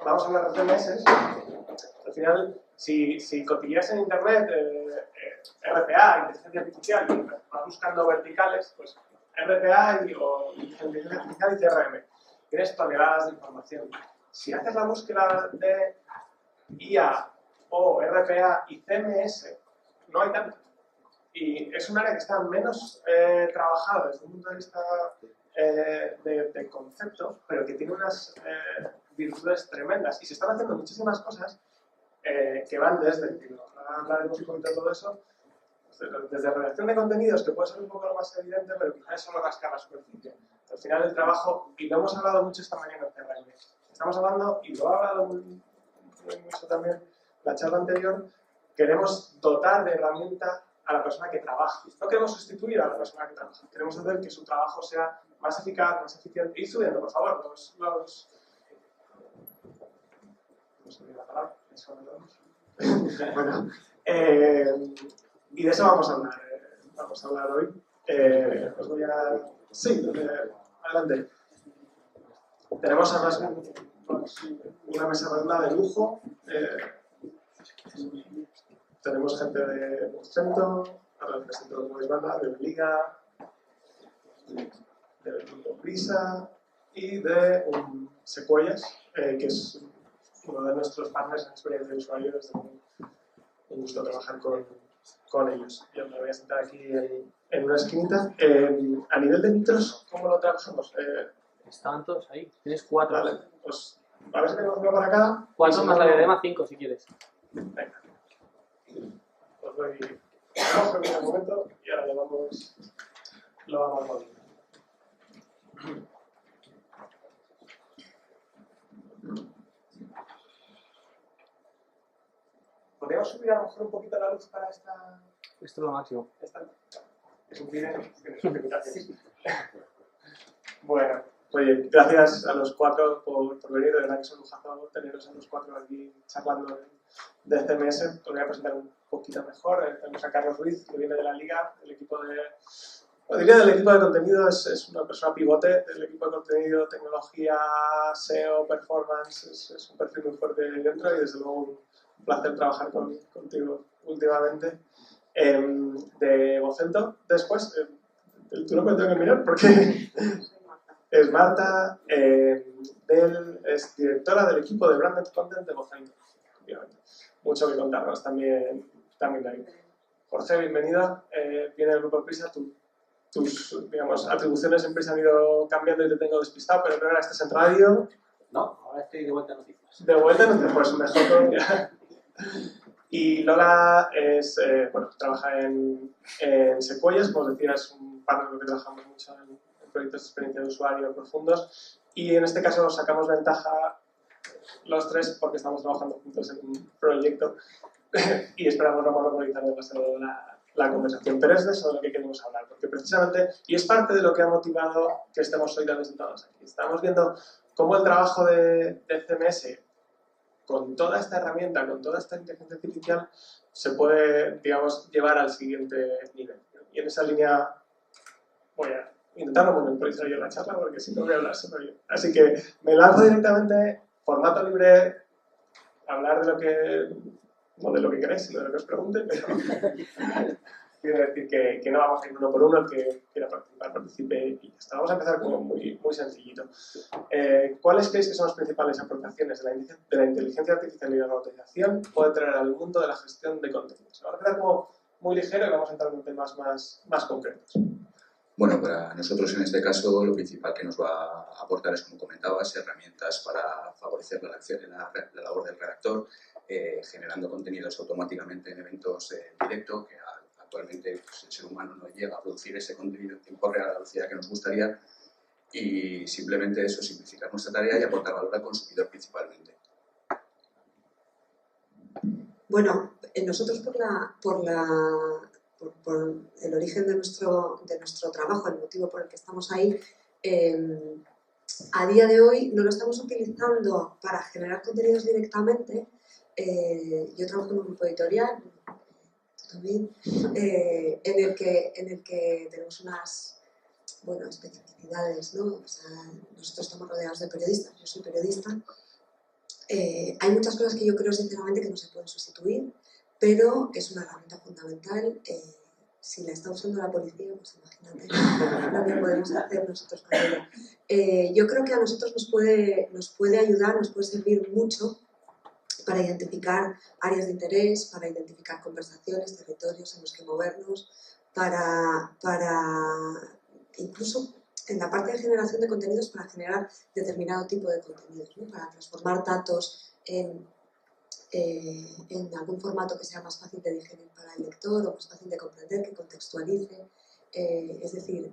vamos a hablar de CMS. Al final, si cotilleas en Internet RPA, inteligencia artificial, y vas buscando verticales, pues RPA o inteligencia artificial y CRM. Tienes toneladas de información. Si haces la búsqueda de IA o RPA y CMS, no hay tanto. Y es un área que está menos trabajada desde un punto de vista de concepto, pero que tiene unas virtudes tremendas. Y se están haciendo muchísimas cosas que van desde, ahora hablaremos un poquito de todo eso, desde redacción de contenidos, que puede ser un poco lo más evidente, pero quizás es solo rascar la superficie. Al final el trabajo, y lo hemos hablado mucho esta mañana en CRM, estamos hablando, y lo ha hablado mucho también la charla anterior, queremos dotar de herramienta a la persona que trabaja. No queremos sustituir a la persona que trabaja, queremos hacer que su trabajo sea más eficaz, más eficiente. Ir subiendo, por favor, no se olvida la palabra, eso no lo vemos. Bueno, y de eso vamos a hablar hoy. Os voy a... Sí, adelante. Tenemos además una mesa redonda de lujo. Tenemos gente de Vocento, ahora el presidente de Movisbanda, de Liga, del grupo Prisa y de Sequoias, que es uno de nuestros partners en experiencia de usuario. Desde un gusto trabajar con ellos. Yo me voy a sentar aquí en una esquinita. A nivel de micros, ¿cómo lo trabajamos? Estaban todos ahí. Tienes 4. Vale, pues a ver si tenemos uno para cada. 4 más la diadema, 5 si quieres. Venga. Os doy un momento y ahora lo vamos moviendo. ¿Podríamos subir a lo mejor un poquito la luz para esta? Esto es lo máximo. Es un vídeo que tiene sus limitaciones. Bueno, oye, gracias a los 4 por venir. De verdad que es un lujazo teneros a los 4 aquí charlando de CMS. Os voy a presentar un poquito mejor. Tenemos a Carlos Ruiz, que viene de la Liga, del equipo de... diría del equipo de contenido, es una persona pivote del equipo de contenido, tecnología, SEO, performance, es un perfil muy fuerte ahí dentro y desde luego un placer trabajar contigo últimamente. De Vocento, después, tú no me tengo que mirar porque es Marta, es directora del equipo de Branded Content de Vocento. Mucho que contarnos también ahí. Jorge, bienvenida, viene del grupo Prisa. Tus digamos, atribuciones siempre se han ido cambiando y te tengo despistado, pero ahora estás en radio. No, ahora estoy de vuelta en noticias. De vuelta en noticias, pues mejor todavía. Y Lola trabaja en Sequoias, como os decía, es un partner con el que trabajamos mucho en proyectos de experiencia de usuario profundos. Y en este caso sacamos ventaja los tres porque estamos trabajando juntos en un proyecto y esperamos no monopolizar demasiado la conversación, pero es de eso de lo que queremos hablar, porque precisamente, y es parte de lo que ha motivado que estemos hoy tan sentados aquí. Estamos viendo cómo el trabajo de CMS, con toda esta herramienta, con toda esta inteligencia artificial, se puede, digamos, llevar al siguiente nivel. Y en esa línea voy a intentar no monopolizar yo la charla, porque si no voy a hablar solo yo. Así que me lanzo directamente, formato libre, hablar de lo que... no de lo que queréis, sino de lo que os pregunte, pero quiero decir que no vamos a ir uno por uno, el que quiera participar, participe y ya está. Vamos a empezar como muy sencillito. ¿Cuáles creéis que son las principales aportaciones de la inteligencia artificial y la robotización que puede traer al mundo de la gestión de contenidos? Vamos a empezar como muy ligero y vamos a entrar en temas más concretos. Bueno, para nosotros en este caso lo principal que nos va a aportar es, como comentabas, herramientas para favorecer la labor del redactor, generando contenidos automáticamente en eventos en directo, que actualmente pues, el ser humano no llega a producir ese contenido en tiempo real a la velocidad que nos gustaría, y simplemente eso, simplificar nuestra tarea y aportar valor al consumidor principalmente. Bueno, nosotros por el origen de nuestro trabajo, el motivo por el que estamos ahí, a día de hoy no lo estamos utilizando para generar contenidos directamente. Yo trabajo en un grupo editorial, tú también, en el que tenemos unas especificidades, ¿no? O sea, nosotros estamos rodeados de periodistas, yo soy periodista, Hay muchas cosas que yo creo sinceramente que no se pueden sustituir, pero es una herramienta fundamental. Si la está usando la policía, pues imagínate lo que podemos hacer nosotros con ella. Yo creo que a nosotros nos puede ayudar, nos puede servir mucho para identificar áreas de interés, para identificar conversaciones, territorios en los que movernos, para incluso en la parte de generación de contenidos, para generar determinado tipo de contenidos, ¿no? Para transformar datos en algún formato que sea más fácil de digerir para el lector o más fácil de comprender, que contextualice. Es decir,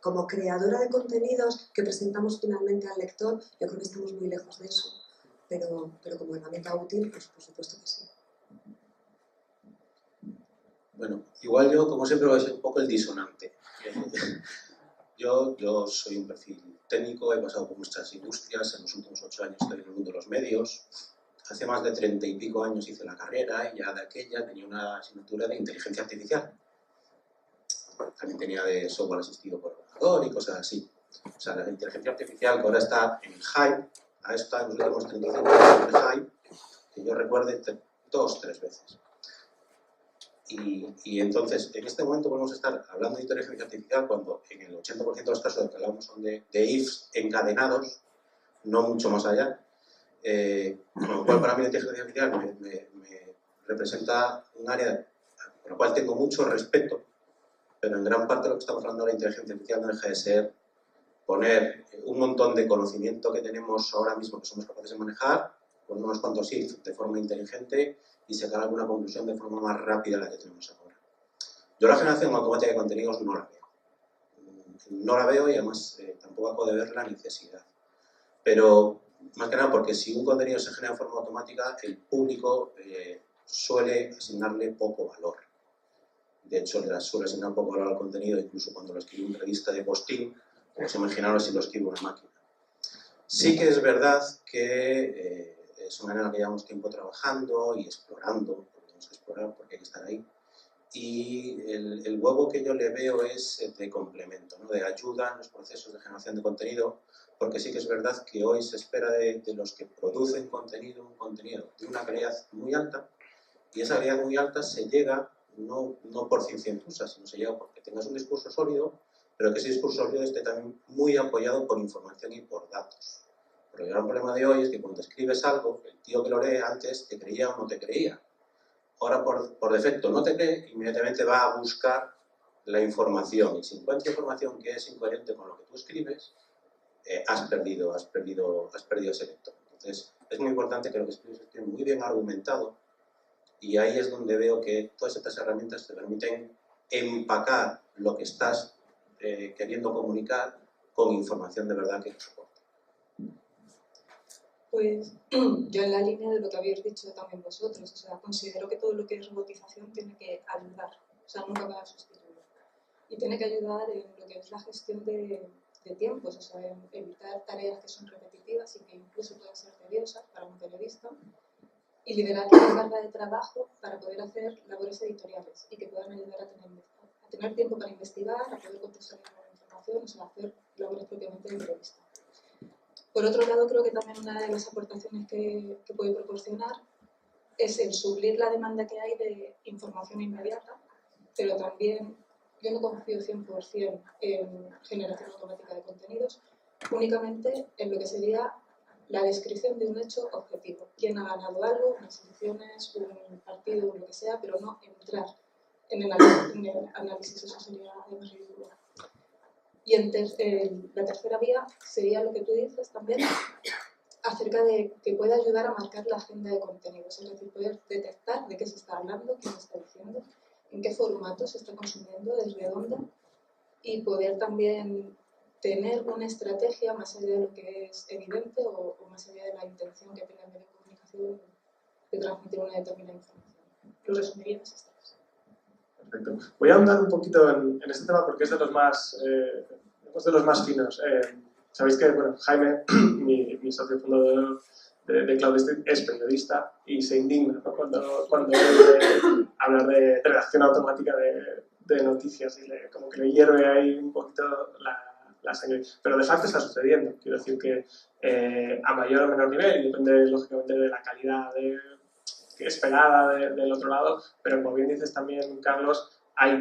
como creadora de contenidos que presentamos finalmente al lector, yo creo que estamos muy lejos de eso, pero como herramienta útil, pues por supuesto que sí. Bueno, igual yo, como siempre, voy a ser un poco el disonante. Yo soy un perfil técnico, he pasado por muchas industrias, en los últimos 8 años estoy en el mundo de los medios. Hace más de 30 y pico años hice la carrera y ya de aquella tenía una asignatura de inteligencia artificial. También tenía de software asistido por ordenador y cosas así. O sea, la inteligencia artificial que ahora está en hype, a esto está en los últimos 35 años de hype, que yo recuerde 2 o 3 veces. Y entonces, en este momento podemos estar hablando de inteligencia artificial cuando en el 80% de los casos de que hablamos son de ifs encadenados, no mucho más allá. Con lo cual, para mí la inteligencia artificial me representa un área por la cual tengo mucho respeto, pero en gran parte de lo que estamos hablando de la inteligencia artificial no deja de ser poner un montón de conocimiento que tenemos ahora mismo que somos capaces de manejar, con unos cuantos ifs de forma inteligente y sacar alguna conclusión de forma más rápida de la que tenemos ahora. Yo la generación automática de contenidos no la veo. No la veo y además tampoco acabo de ver la necesidad. Pero más que nada porque si un contenido se genera de forma automática, el público suele asignarle poco valor. De hecho, le suele asignar poco valor al contenido, incluso cuando lo escribe una revista de postín, pues imaginaros si lo escribe una máquina. Sí que es verdad que es una manera en la que llevamos tiempo trabajando y explorando, porque tenemos que explorar porque hay que estar ahí. Y el huevo que yo le veo es de complemento, ¿no? De ayuda en los procesos de generación de contenido, porque sí que es verdad que hoy se espera de los que producen contenido, un contenido de una calidad muy alta, y esa calidad muy alta se llega no por ciencia infusa, sino se llega porque tengas un discurso sólido, pero que ese discurso sólido esté también muy apoyado por información y por datos. Pero el gran problema de hoy es que cuando escribes algo, el tío que lo lee antes te creía o no te creía. Ahora por defecto no te cree, inmediatamente va a buscar la información. Y si encuentra información que es incoherente con lo que tú escribes, has perdido ese lector. Entonces, es muy importante que lo que escribes esté muy bien argumentado, y ahí es donde veo que todas estas herramientas te permiten empacar lo que estás queriendo comunicar con información de verdad que te soporte. Pues yo en la línea de lo que habéis dicho también vosotros, o sea, considero que todo lo que es robotización tiene que ayudar, o sea, nunca va a sustituir. Y tiene que ayudar en lo que es la gestión de tiempos, o sea, en evitar tareas que son repetitivas y que incluso pueden ser tediosas para un periodista, y liberar la carga de trabajo para poder hacer labores editoriales y que puedan ayudar a tener tiempo para investigar, a poder contextualizar la información, o sea, hacer labores propiamente de entrevista. Por otro lado, creo que también una de las aportaciones que puede proporcionar es el suplir la demanda que hay de información inmediata, pero también yo no confío 100% en generación automática de contenidos, únicamente en lo que sería la descripción de un hecho objetivo. Quién ha ganado algo, unas elecciones, un partido, lo que sea, pero no entrar en el análisis, eso sería además ridículo. Y la tercera vía sería lo que tú dices también, acerca de que pueda ayudar a marcar la agenda de contenidos, es decir, poder detectar de qué se está hablando, quién está diciendo, en qué formato se está consumiendo, desde dónde, y poder también tener una estrategia más allá de lo que es evidente o más allá de la intención que tenga el medio de comunicación de transmitir una determinada información. Lo resumiría en esas tres. Perfecto. Voy a ahondar un poquito en este tema porque es de los más finos. Sabéis que bueno, Jaime, mi socio fundador de Cloudistic, es periodista y se indigna, ¿no? cuando oye hablar de redacción automática de noticias y como que le hierve ahí un poquito la la sangre. Pero de facto está sucediendo. Quiero decir que a mayor o menor nivel, y depende lógicamente de la calidad esperada del otro lado, pero como bien dices también, Carlos, hay,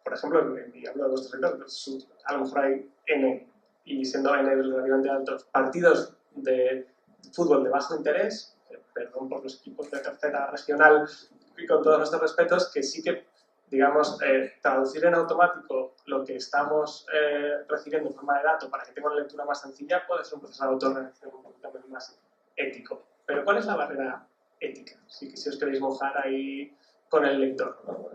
por ejemplo, y hablo de vuestro sector, pues, a lo mejor hay N, y siendo N relativamente altos, partidos de fútbol de bajo interés, perdón por los equipos de tercera regional y con todos nuestros respetos, que sí que, digamos, traducir en automático lo que estamos recibiendo en forma de dato para que tenga una lectura más sencilla puede ser un proceso de autorreacción un poquito más ético. Pero ¿cuál es la barrera ética? Si os queréis mojar ahí con el lector, ¿no?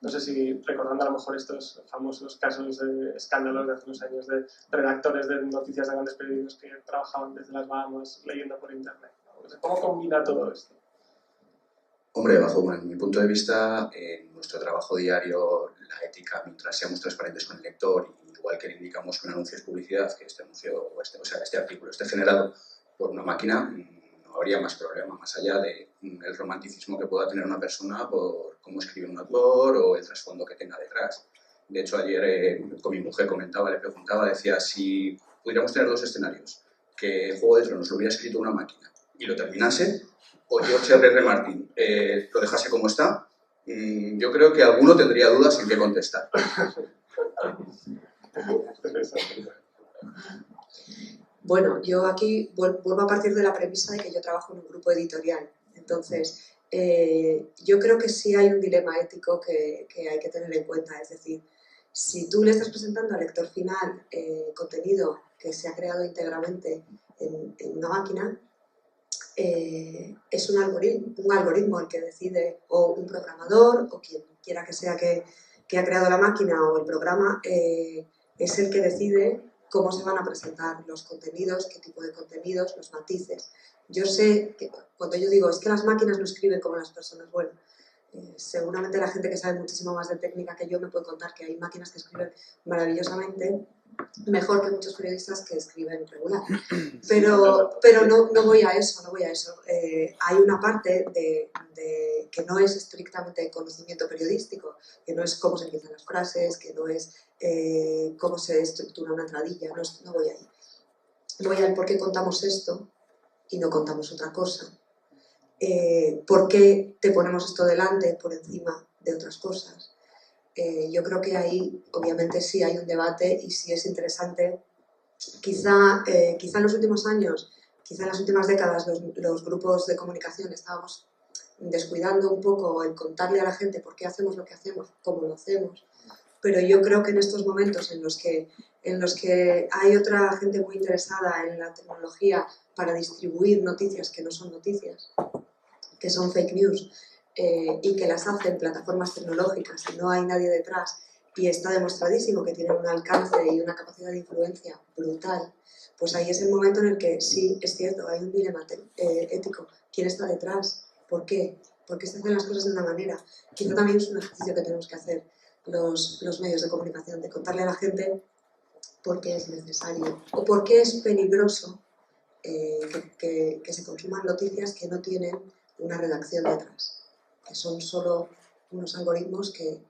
No sé si recordando a lo mejor estos famosos casos de escándalos de hace unos años de redactores de noticias de grandes periódicos que trabajaban desde las Bahamas leyendo por internet, ¿no? O sea, ¿cómo combina todo esto? Hombre, bajo mi punto de vista, en nuestro trabajo diario, la ética, mientras seamos transparentes con el lector, igual que le indicamos que un anuncio es publicidad, que este anuncio, este artículo esté generado por una máquina, no habría más problema, más allá del romanticismo que pueda tener una persona por cómo escribe un autor o el trasfondo que tenga detrás. De hecho, ayer con mi mujer le preguntaba, decía, si pudiéramos tener dos escenarios, que Juego de Tronos lo hubiera escrito una máquina y lo terminase, o George R.R. Martin lo dejase como está, yo creo que alguno tendría dudas en qué contestar. Bueno, yo aquí vuelvo a partir de la premisa de que yo trabajo en un grupo editorial. Entonces, yo creo que sí hay un dilema ético que hay que tener en cuenta. Es decir, si tú le estás presentando al lector final contenido que se ha creado íntegramente en una máquina, es un algoritmo el que decide, o un programador, o quien quiera que sea que ha creado la máquina o el programa, es el que decide cómo se van a presentar los contenidos, qué tipo de contenidos, los matices. Yo sé que cuando yo digo es que las máquinas no escriben como las personas, bueno, seguramente la gente que sabe muchísimo más de técnica que yo me puede contar que hay máquinas que escriben maravillosamente, mejor que muchos periodistas que escriben regular. Pero no voy a eso, no voy a eso. Hay una parte que no es estrictamente conocimiento periodístico, que no es cómo se empiezan las frases, que no es cómo se estructura una entradilla, no voy ahí. Voy al por qué contamos esto y no contamos otra cosa. ¿Por qué te ponemos esto delante por encima de otras cosas? Yo creo que ahí obviamente sí hay un debate y sí es interesante. Quizá en los últimos años, quizá en las últimas décadas los grupos de comunicación estábamos descuidando un poco el contarle a la gente por qué hacemos lo que hacemos, cómo lo hacemos, pero yo creo que en estos momentos en los que hay otra gente muy interesada en la tecnología para distribuir noticias que no son noticias, que son fake news, y que las hacen plataformas tecnológicas y no hay nadie detrás, y está demostradísimo que tienen un alcance y una capacidad de influencia brutal, pues ahí es el momento en el que sí, es cierto, hay un dilema ético. ¿Quién está detrás? ¿Por qué? ¿Por qué se hacen las cosas de una manera? Quizá también es un ejercicio que tenemos que hacer los medios de comunicación, de contarle a la gente por qué es necesario o por qué es peligroso que se consuman noticias que no tienen una redacción detrás, que son solo unos algoritmos que,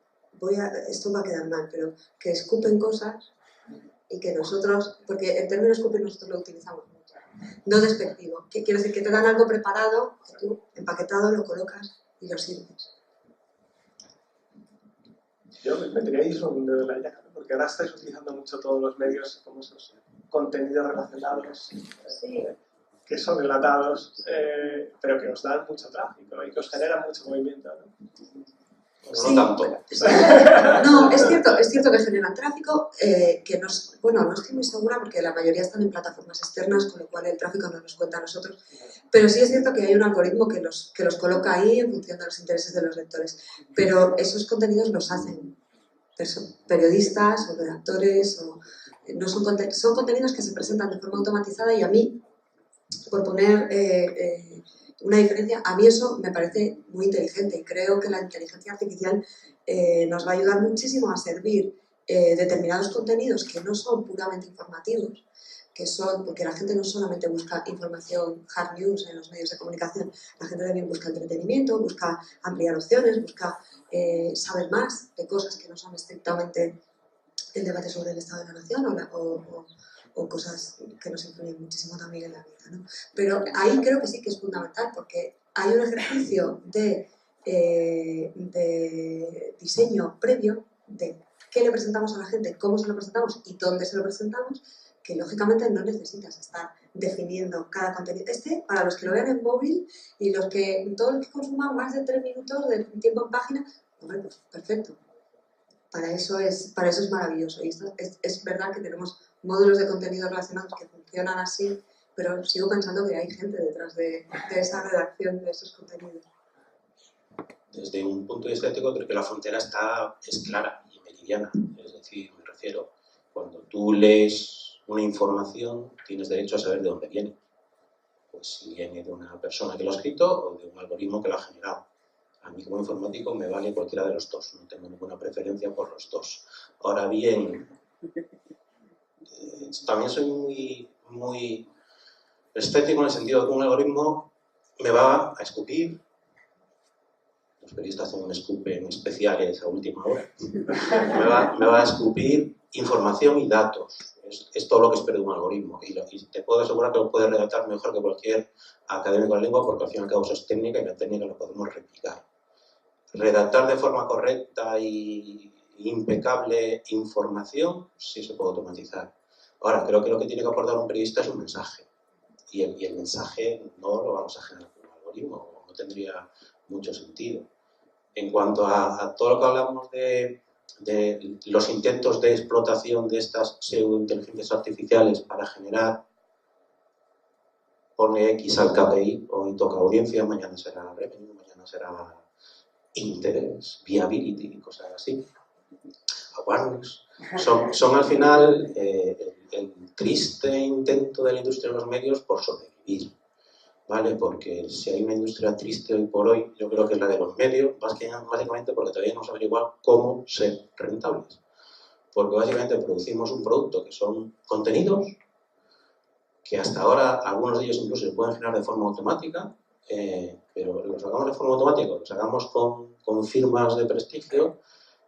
esto va a quedar mal, pero que escupen cosas y que nosotros, porque el término escupir nosotros lo utilizamos mucho, no despectivo, que quiere decir que te dan algo preparado, que tú empaquetado lo colocas y lo sirves. Yo me metería ahí un dedo en la llaga, ¿no? Porque ahora estáis utilizando mucho todos los medios como esos contenidos relacionados, Sí. que son enlatados, pero que os dan mucho tráfico y que os generan mucho movimiento, ¿no? Sí. No tanto. No, es cierto que generan tráfico, que no estoy muy segura porque la mayoría están en plataformas externas, con lo cual el tráfico no nos cuenta a nosotros, pero sí es cierto que hay un algoritmo que los coloca ahí en función de los intereses de los lectores, pero esos contenidos los hacen periodistas o redactores, no son contenidos que se presentan de forma automatizada, y a mí, por poner una diferencia, a mí eso me parece muy inteligente y creo que la inteligencia artificial nos va a ayudar muchísimo a servir determinados contenidos que no son puramente informativos, porque la gente no solamente busca información hard news en los medios de comunicación, la gente también busca entretenimiento, busca ampliar opciones, busca saber más de cosas que no son estrictamente el debate sobre el Estado de la Nación o cosas que nos influyen muchísimo también en la vida, ¿no? Pero ahí creo que sí que es fundamental, porque hay un ejercicio de diseño previo de qué le presentamos a la gente, cómo se lo presentamos y dónde se lo presentamos, que lógicamente no necesitas estar definiendo cada contenido. Para los que lo vean en móvil y todos los que consuman más de 3 minutos de tiempo en página, hombre, pues perfecto. Para eso es maravilloso. Y esto es verdad que tenemos módulos de contenido relacionados que funcionan así, pero sigo pensando que hay gente detrás de esa redacción de esos contenidos. Desde un punto de vista ético, creo que la frontera es clara y meridiana. Es decir, me refiero, cuando tú lees una información, tienes derecho a saber de dónde viene. Pues si viene de una persona que lo ha escrito o de un algoritmo que lo ha generado. A mí como informático me vale cualquiera de los dos, no tengo ninguna preferencia por los dos. Ahora bien, también soy muy estético en el sentido de que un algoritmo me va a escupir. Los periodistas hacen un escupen especiales a última hora. Me va a escupir información y datos. Es todo lo que espero de un algoritmo. Y te puedo asegurar que lo puede redactar mejor que cualquier académico de la lengua, porque al fin y al cabo eso es técnica y la técnica la podemos replicar. Redactar de forma correcta y impecable información, sí se puede automatizar. Ahora, creo que lo que tiene que aportar un periodista es un mensaje. Y el mensaje no lo vamos a generar con un algoritmo, no tendría mucho sentido. En cuanto a todo lo que hablamos de los intentos de explotación de estas pseudointeligencias artificiales para generar, pone X al KPI, hoy toca audiencia, mañana será revenue, mañana será interés, viability, cosas así, awareness, son al final el triste intento de la industria de los medios por sobrevivir. ¿Vale? Porque si hay una industria triste hoy por hoy, yo creo que es la de los medios, básicamente porque todavía no sabemos igual cómo ser rentables. Porque básicamente producimos un producto que son contenidos, que hasta ahora algunos de ellos incluso se pueden generar de forma automática, pero los hagamos de forma automática, los hagamos con firmas de prestigio,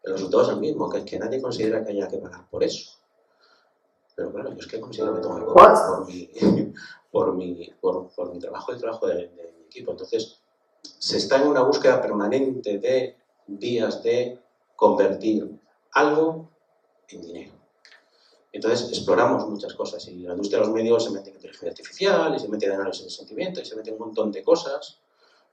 el resultado es el mismo, que es que nadie considera que haya que pagar por eso. Pero claro, yo es que considero que tengo que cobrar por mi trabajo y el trabajo de mi equipo. Entonces, se está en una búsqueda permanente de vías de convertir algo en dinero. Entonces, exploramos muchas cosas y la industria de los medios se mete en inteligencia artificial y se mete en análisis de sentimiento y se mete en un montón de cosas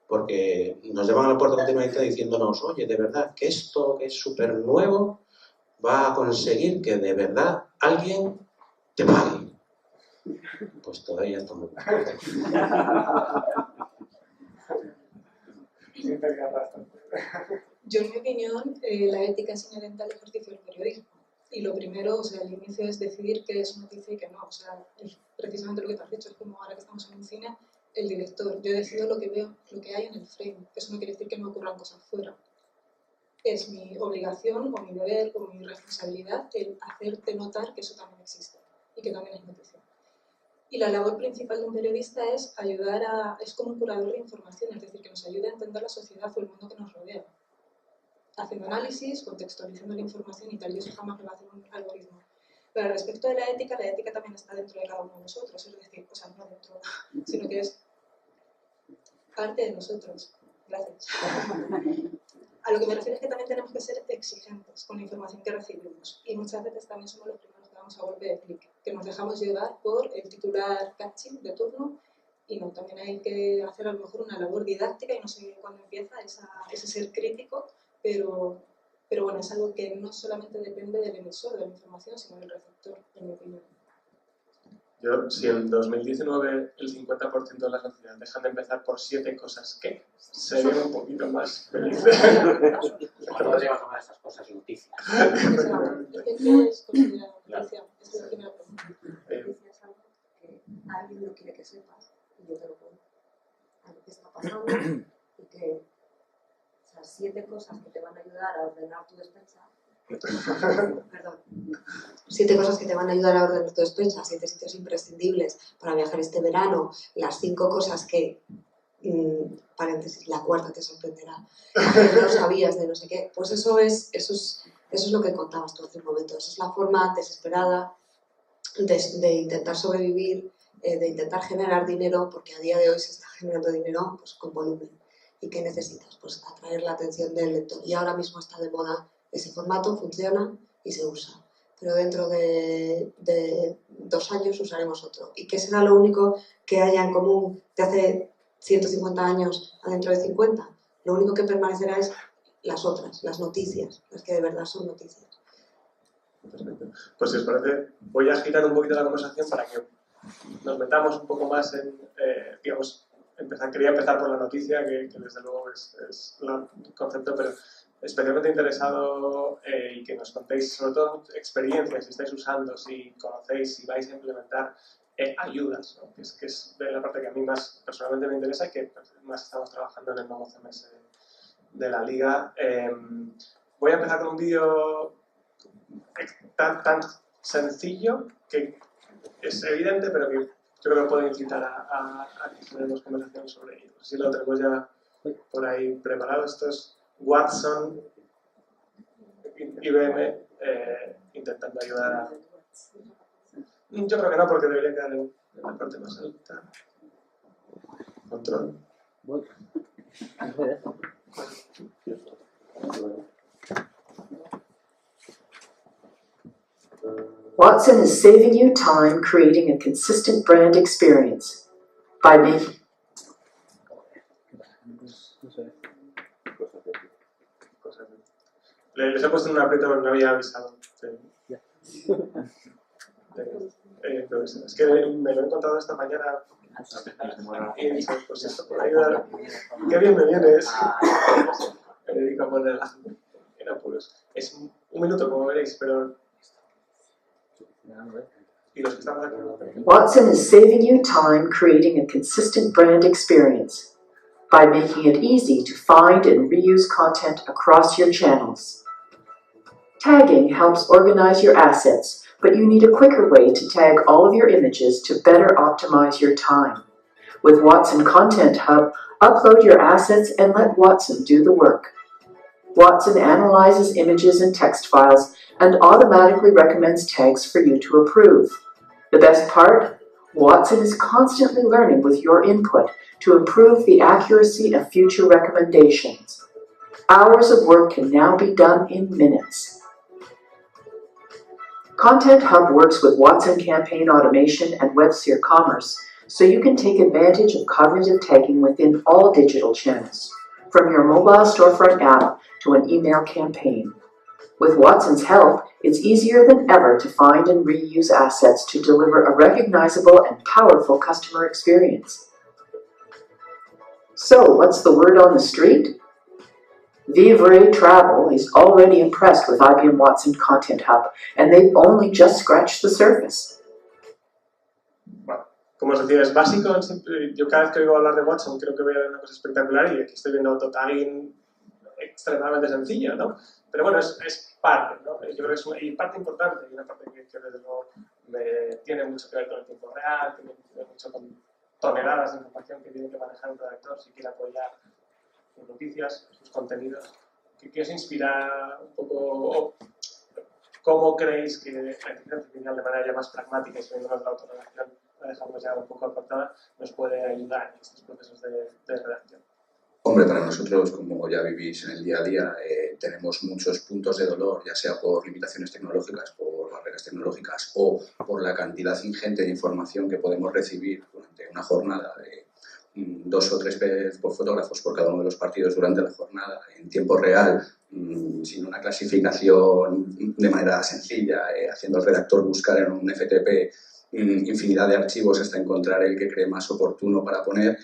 porque nos llaman a la puerta continuamente diciéndonos, oye, de verdad, que esto que es súper nuevo va a conseguir que de verdad alguien te pague. Pues todavía está muy bien. Yo, en mi opinión, la ética es inherente al ejercicio del periodismo. Y lo primero, o sea, el inicio es decidir qué es noticia y qué no. O sea, es precisamente lo que te has dicho, es como ahora que estamos en un cine, el director. Yo decido lo que veo, lo que hay en el frame. Eso no quiere decir que no ocurran cosas fuera. Es mi obligación o mi deber o mi responsabilidad el hacerte notar que eso también existe y que también es noticia. Y la labor principal de un periodista es es como un curador de información, es decir, que nos ayude a entender la sociedad o el mundo que nos rodea. Haciendo análisis, contextualizando la información y tal, y eso jamás lo va a hacer un algoritmo. Pero respecto de la ética también está dentro de cada uno de nosotros, es decir, o sea, no dentro, sino que es parte de nosotros. Gracias. A lo que me refiero es que también tenemos que ser exigentes con la información que recibimos. Y muchas veces también somos los primeros que damos a golpe de clic, que nos dejamos llevar por el titular catchy de turno. Y no, también hay que hacer a lo mejor una labor didáctica y no sé cuándo empieza ese ser crítico, pero bueno, es algo que no solamente depende del emisor de la información, sino del receptor, en mi opinión. Yo, si en 2019 el 50% de las noticias dejan de empezar por 7 cosas que, sería un poquito más feliz. Cuando llegamos a una de esas cosas noticias. ¿Qué es considerado noticia? Esa es la primera pregunta. Noticia es algo que alguien no quiere que sepas y yo te lo cuento. Algo que está pasando y que, o sea, 7 cosas que te van a ayudar a ordenar tu despensa. Perdón. 7 cosas que te van a ayudar a ordenar tu despensa, 7 sitios imprescindibles para viajar este verano, las 5 cosas que, paréntesis, la cuarta te sorprenderá, que no sabías de no sé qué, pues eso es Eso es lo que contabas tú hace un momento. Esa es la forma desesperada de intentar sobrevivir, de intentar generar dinero, porque a día de hoy se está generando dinero pues, con volumen. ¿Y qué necesitas? Pues atraer la atención del lector. Y ahora mismo está de moda ese formato, funciona y se usa. Pero dentro de 2 años usaremos otro. ¿Y qué será lo único que haya en común de hace 150 años a dentro de 50? Lo único que permanecerá es las otras, las noticias, las que de verdad son noticias. Perfecto. Pues si os parece, voy a girar un poquito la conversación para que nos metamos un poco más en, digamos, quería empezar por la noticia, que desde luego es el concepto, pero especialmente interesado y que nos contéis sobre todo experiencias, si estáis usando, si conocéis, si vais a implementar ayudas, ¿no? que es de la parte que a mí más personalmente me interesa y que más estamos trabajando en el nuevo CMS de la Liga. Voy a empezar con un vídeo tan sencillo que es evidente, pero que yo creo que puede incitar a que generemos conversación sobre ello. Si lo tenemos ya por ahí preparado. Esto es Watson, IBM, intentando ayudar a... Yo creo que no, porque debería quedar en la parte más alta. Control. Watson is saving you time creating a consistent brand experience by making... Les he puesto en un aprieto porque no había avisado. Es que me lo he encontrado esta mañana y he dicho, pues esto puede ayudar. Qué bien me viene eso. Me dedico a poner en apuros. Es un minuto, como veréis, pero... Y los que estamos aquí... Watson is saving you time creating a consistent brand experience by making it easy to find and reuse content across your channels. Tagging helps organize your assets, but you need a quicker way to tag all of your images to better optimize your time. With Watson Content Hub, upload your assets and let Watson do the work. Watson analyzes images and text files and automatically recommends tags for you to approve. The best part? Watson is constantly learning with your input to improve the accuracy of future recommendations. Hours of work can now be done in minutes. Content Hub works with Watson Campaign Automation and WebSphere Commerce, so you can take advantage of cognitive tagging within all digital channels, from your mobile storefront app to an email campaign. With Watson's help, it's easier than ever to find and reuse assets to deliver a recognizable and powerful customer experience. So, what's the word on the street? Vivre Travel is already impressed with IBM Watson Content Hub, and they've only just scratched the surface. Bueno, como os decía, es básico. Yo cada vez que oigo hablar de Watson creo que voy a ver una cosa espectacular y aquí estoy viendo autotagging extremadamente sencillo, ¿no? Pero bueno, es parte, ¿no? Yo creo que es una parte importante y una parte que desde luego tiene mucho que ver con el tiempo real, tiene que ver mucho con toneladas de información que tiene que manejar un redactor si quiere apoyar sus noticias, sus contenidos. ¿Qué os inspira un poco? ¿Cómo creéis que la inteligencia artificial de manera ya más pragmática y subiéndonos la autorredacción, la dejamos ya un poco apartada, nos puede ayudar en estos procesos de redacción? Hombre, para nosotros, como ya vivís en el día a día, tenemos muchos puntos de dolor, ya sea por limitaciones tecnológicas, por barreras tecnológicas o por la cantidad ingente de información que podemos recibir durante una jornada de 2 o 3 fotógrafos por cada uno de los partidos durante la jornada, en tiempo real, sin una clasificación de manera sencilla, haciendo al redactor buscar en un FTP infinidad de archivos hasta encontrar el que cree más oportuno para poner.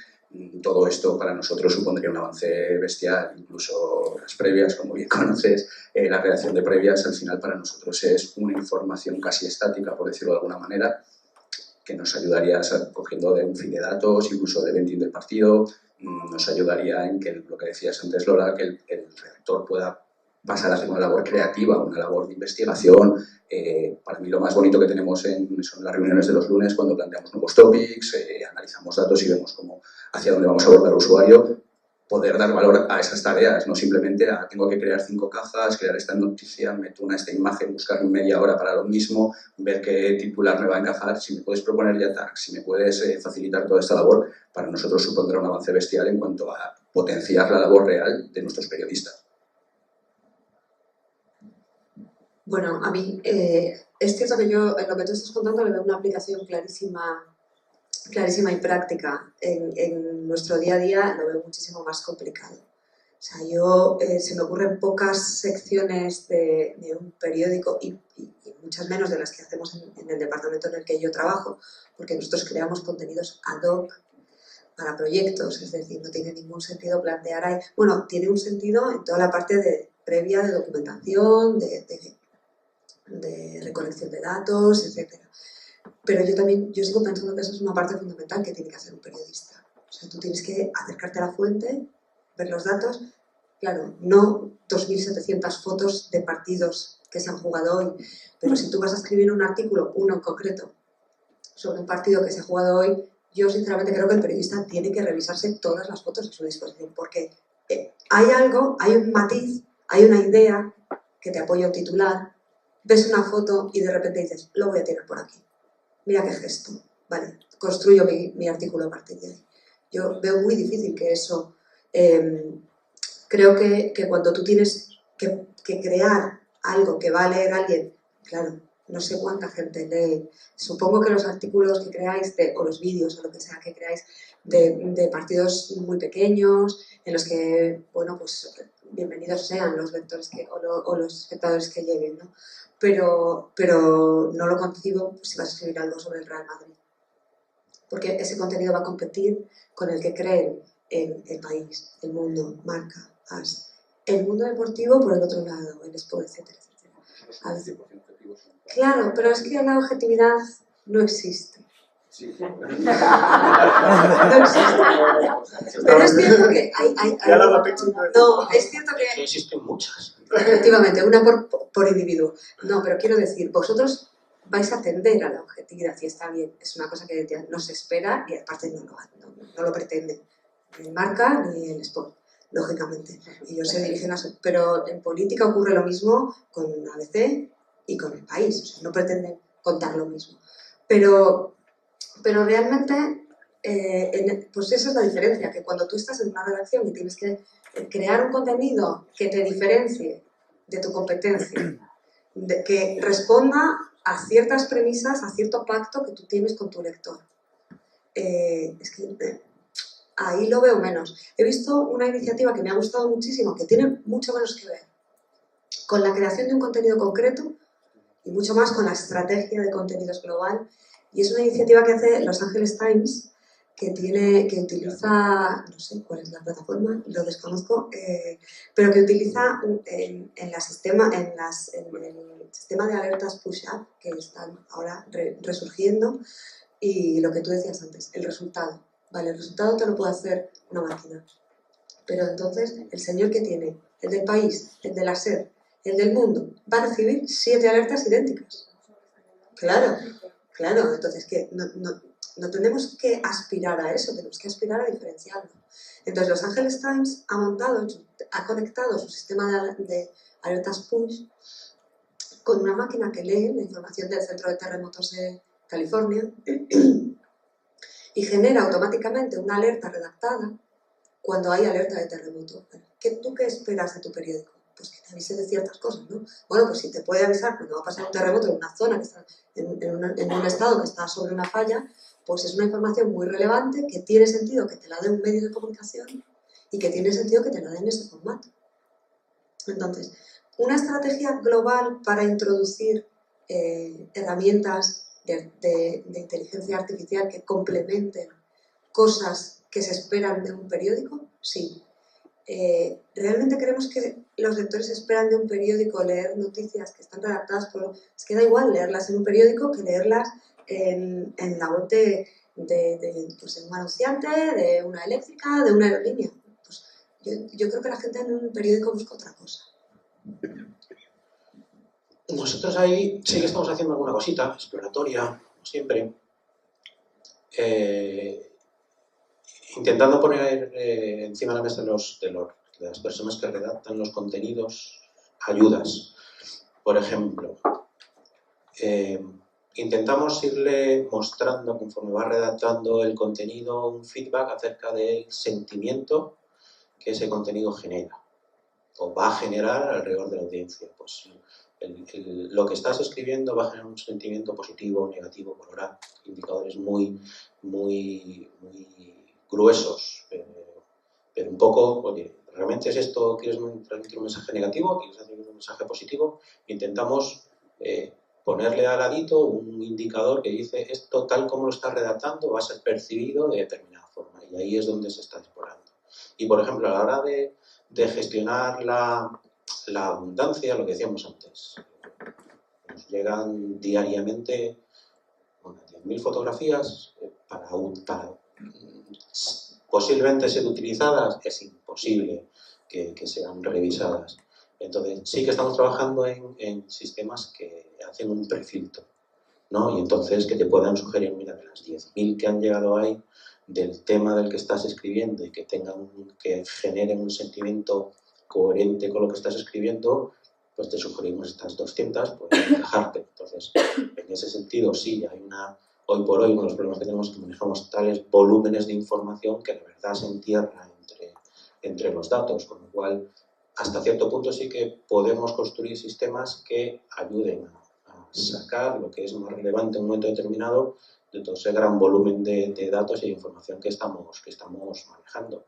Todo esto para nosotros supondría un avance bestial, incluso las previas, como bien conoces, la creación de previas al final para nosotros es una información casi estática, por decirlo de alguna manera, que nos ayudaría cogiendo de un feed de datos, incluso de vending del partido, nos ayudaría en que, lo que decías antes Lola, que el redactor pueda pasar a hacer una labor creativa, una labor de investigación. Para mí lo más bonito que tenemos son las reuniones de los lunes cuando planteamos nuevos topics, analizamos datos y vemos hacia dónde vamos a abordar al usuario. poder dar valor a esas tareas, no simplemente a tengo que crear 5 cajas, crear esta noticia, meto esta imagen, buscar media hora para lo mismo, ver qué titular me va a encajar. Si me puedes proponer ya tags, si me puedes facilitar toda esta labor, para nosotros supondrá un avance bestial en cuanto a potenciar la labor real de nuestros periodistas. Bueno, a mí es cierto que yo en lo que tú estás contando le veo una aplicación clarísima y práctica. En nuestro día a día lo veo muchísimo más complicado. O sea, se me ocurren pocas secciones de un periódico y muchas menos de las que hacemos en el departamento en el que yo trabajo, porque nosotros creamos contenidos ad hoc para proyectos, es decir, no tiene ningún sentido plantear ahí. Bueno, tiene un sentido en toda la parte previa de documentación, de recolección de datos, etc. Pero yo sigo pensando que eso es una parte fundamental que tiene que hacer un periodista. O sea, tú tienes que acercarte a la fuente, ver los datos. Claro, no 2.700 fotos de partidos que se han jugado hoy, pero si tú vas a escribir un artículo, uno en concreto, sobre un partido que se ha jugado hoy, yo sinceramente creo que el periodista tiene que revisarse todas las fotos de su disposición, porque hay un matiz, hay una idea que te apoya un titular, ves una foto y de repente dices, lo voy a tirar por aquí. Mira qué gesto. Vale, construyo mi artículo a partir de ahí. Yo veo muy difícil que eso... creo que cuando tú tienes que crear algo que va a leer alguien, claro, no sé cuánta gente lee. Supongo que los artículos que creáis, o los vídeos o lo que sea que creáis, de partidos muy pequeños, en los que, bueno, pues bienvenidos sean los lectores o los espectadores que lleguen, ¿no? Pero no lo concibo si vas a escribir algo sobre el Real Madrid. Porque ese contenido va a competir con el que creen en el país, el mundo, marca, as. El mundo deportivo por el otro lado, el sport, etcétera, etcétera. Claro, pero es que la objetividad no existe. Sí. No existe. Pero es cierto que hay no, es cierto que existen muchas. Efectivamente, una por individuo. No, pero quiero decir, vosotros vais a tender a la objetividad y está bien. Es una cosa que no se espera y aparte no lo pretenden. Ni el marca ni el sport, lógicamente. Ellos se dirigen a eso. Pero en política ocurre lo mismo con ABC y con el país. O sea, no pretenden contar lo mismo. Pero realmente, pues esa es la diferencia, que cuando tú estás en una redacción y tienes que crear un contenido que te diferencie de tu competencia, que responda a ciertas premisas, a cierto pacto que tú tienes con tu lector. Es que ahí lo veo menos. He visto una iniciativa que me ha gustado muchísimo, que tiene mucho menos que ver con la creación de un contenido concreto y mucho más con la estrategia de contenidos global. Y es una iniciativa que hace Los Angeles Times, que utiliza, no sé cuál es la plataforma, lo desconozco, pero que utiliza en el sistema de alertas push-up que están ahora resurgiendo, y lo que tú decías antes, el resultado. Vale, el resultado te lo puede hacer una máquina, pero entonces el señor que tiene, el del país, el de la SER, el del mundo, va a recibir 7 alertas idénticas. Claro, entonces que no tenemos que aspirar a eso, tenemos que aspirar a diferenciarlo. Entonces Los Angeles Times ha conectado su sistema de alertas push con una máquina que lee la información del Centro de Terremotos de California y genera automáticamente una alerta redactada cuando hay alerta de terremoto. ¿Tú qué esperas de tu periódico? Pues que te avise de ciertas cosas, ¿no? Bueno, pues si te puede avisar cuando va a pasar un terremoto en una zona que está en un estado que está sobre una falla, pues es una información muy relevante que tiene sentido que te la dé un medio de comunicación y que tiene sentido que te la dé en ese formato. Entonces, una estrategia global para introducir herramientas de inteligencia artificial que complementen cosas que se esperan de un periódico, sí. ¿Realmente creemos que los lectores esperan de un periódico leer noticias que están redactadas por... Es que da igual leerlas en un periódico que leerlas en la web de un anunciante, de una eléctrica, de una aerolínea. Pues yo creo que la gente en un periódico busca otra cosa. Nosotros ahí sí que estamos haciendo alguna cosita exploratoria, como siempre. intentando poner encima de la mesa de las personas que redactan los contenidos ayudas. Por ejemplo, intentamos irle mostrando, conforme va redactando el contenido, un feedback acerca del sentimiento que ese contenido genera o va a generar alrededor de la audiencia. Pues lo que estás escribiendo va a generar un sentimiento positivo o negativo, valorar indicadores muy gruesos, pero un poco, oye, ¿realmente es esto? ¿Quieres transmitir un mensaje negativo? ¿Quieres transmitir un mensaje positivo? Intentamos ponerle al ladito un indicador que dice esto tal como lo estás redactando va a ser percibido de determinada forma, y ahí es donde se está explorando. Y por ejemplo, a la hora de gestionar la abundancia, lo que decíamos antes, nos llegan diariamente 10.000 fotografías para posiblemente ser utilizadas, es imposible que sean revisadas. Entonces sí que estamos trabajando en sistemas que hacen un prefiltro, ¿no? Y entonces que te puedan sugerir, mira, de las 10.000 que han llegado ahí, del tema del que estás escribiendo y que generen un sentimiento coherente con lo que estás escribiendo, pues te sugerimos estas 200, pues encajarte. Entonces, en ese sentido, sí, hoy por hoy uno de los problemas que tenemos es que manejamos tales volúmenes de información que la verdad se entierra entre los datos, con lo cual hasta cierto punto sí que podemos construir sistemas que ayuden a sacar lo que es más relevante en un momento determinado de todo ese gran volumen de datos y de información que estamos manejando.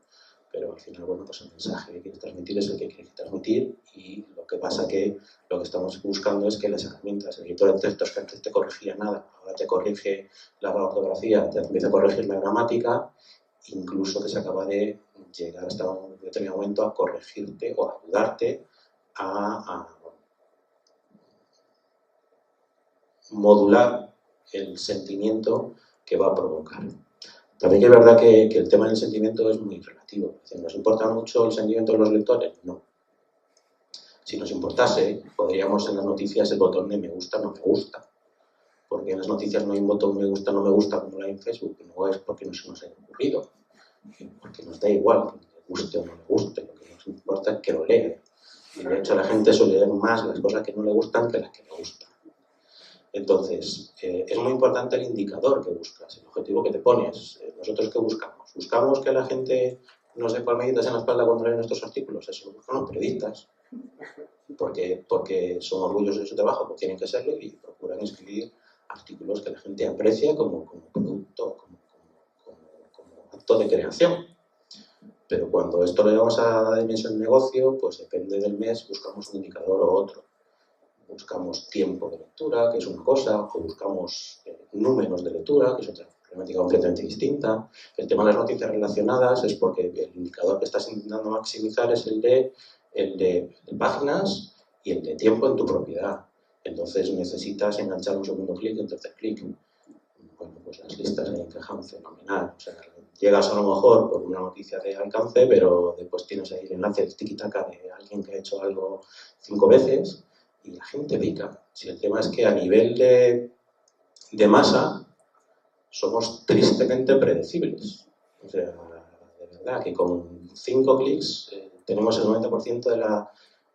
Pero al final, bueno, pues el mensaje que quieres transmitir es el que quieres transmitir, y lo que pasa que lo que estamos buscando es que las herramientas, el editor de textos que antes te corregía nada, ahora te corrige la ortografía, te empieza a corregir la gramática, incluso que se acaba de llegar hasta un determinado momento a corregirte o a ayudarte a modular el sentimiento que va a provocar. También es verdad que el tema del sentimiento es muy relativo. ¿Nos importa mucho el sentimiento de los lectores? No. Si nos importase, podríamos en las noticias el botón de me gusta, no me gusta. Porque en las noticias no hay un botón me gusta, no me gusta como lo hay en Facebook. No es porque no se nos haya ocurrido. Porque nos da igual que le guste o no le guste. Lo que nos importa es que lo lea. Y de hecho la gente suele leer más las cosas que no le gustan que las que le gustan. Entonces, es muy importante el indicador que buscas, el objetivo que te pones. ¿Nosotros qué buscamos? ¿Buscamos que la gente nos dé palmaditas en la espalda cuando leen nuestros artículos? Eso lo buscan los periodistas. Porque son orgullosos de su trabajo, porque tienen que serlo, y procuran escribir artículos que la gente aprecia como producto, como acto de creación. Pero cuando esto lo llevamos a la dimensión de negocio, pues depende del mes, buscamos un indicador o otro. Buscamos tiempo de lectura, que es una cosa, o buscamos números de lectura, que es otra problemática completamente distinta. El tema de las noticias relacionadas es porque el indicador que estás intentando maximizar es el de páginas y el de tiempo en tu propiedad. Entonces necesitas enganchar un segundo clic y un tercer clic. Bueno, pues las listas ahí encajan fenomenal. O sea, llegas a lo mejor por una noticia de alcance, pero después tienes ahí el enlace de tiki-taka de alguien que ha hecho algo 5 veces, y la gente pica. Si el tema es que a nivel de masa somos tristemente predecibles. O sea, de verdad que con 5 clics tenemos el 90%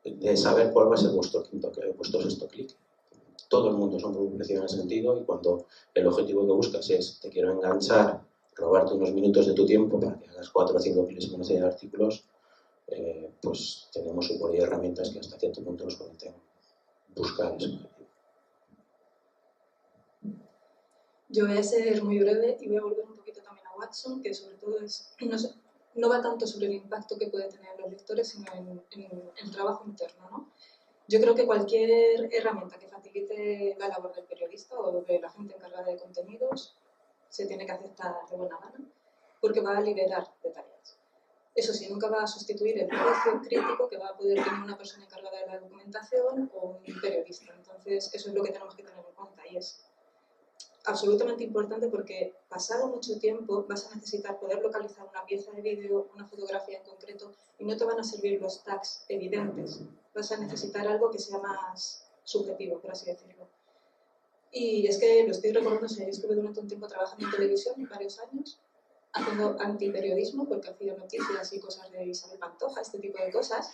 de saber cuál va a ser vuestro sexto clic. Todo el mundo somos muy parecidos en ese sentido, y cuando el objetivo que buscas es te quiero enganchar, robarte unos minutos de tu tiempo para que hagas 4 o 5 clics en una serie de artículos, pues tenemos por ahí herramientas que hasta cierto punto nos permiten buscar eso. Yo voy a ser muy breve y voy a volver un poquito también a Watson, que sobre todo no va tanto sobre el impacto que puede tener en los lectores, sino en el trabajo interno, ¿no? Yo creo que cualquier herramienta que facilite la labor del periodista o de la gente encargada de contenidos se tiene que aceptar de buena gana, porque va a liberar de tareas. Eso sí, nunca va a sustituir el juicio crítico que va a poder tener una persona encargada de la documentación o un periodista. Entonces, eso es lo que tenemos que tener en cuenta, y es absolutamente importante, porque pasado mucho tiempo vas a necesitar poder localizar una pieza de vídeo, una fotografía en concreto, y no te van a servir los tags evidentes. Vas a necesitar algo que sea más subjetivo, por así decirlo. Y es que lo estoy recordando, o sea, yo estuve durante un tiempo trabajando en televisión, varios años, haciendo antiperiodismo porque hacía noticias y cosas de Isabel Pantoja, este tipo de cosas.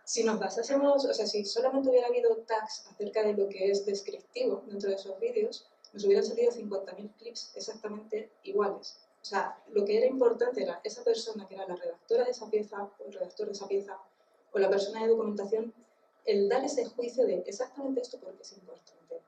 Si nos basásemos, o sea, si solamente hubiera habido tags acerca de lo que es descriptivo dentro de esos vídeos, nos hubieran salido 50.000 clips exactamente iguales. O sea, lo que era importante era esa persona que era la redactora de esa pieza, o el redactor de esa pieza, o la persona de documentación, el dar ese juicio de exactamente esto porque es importante.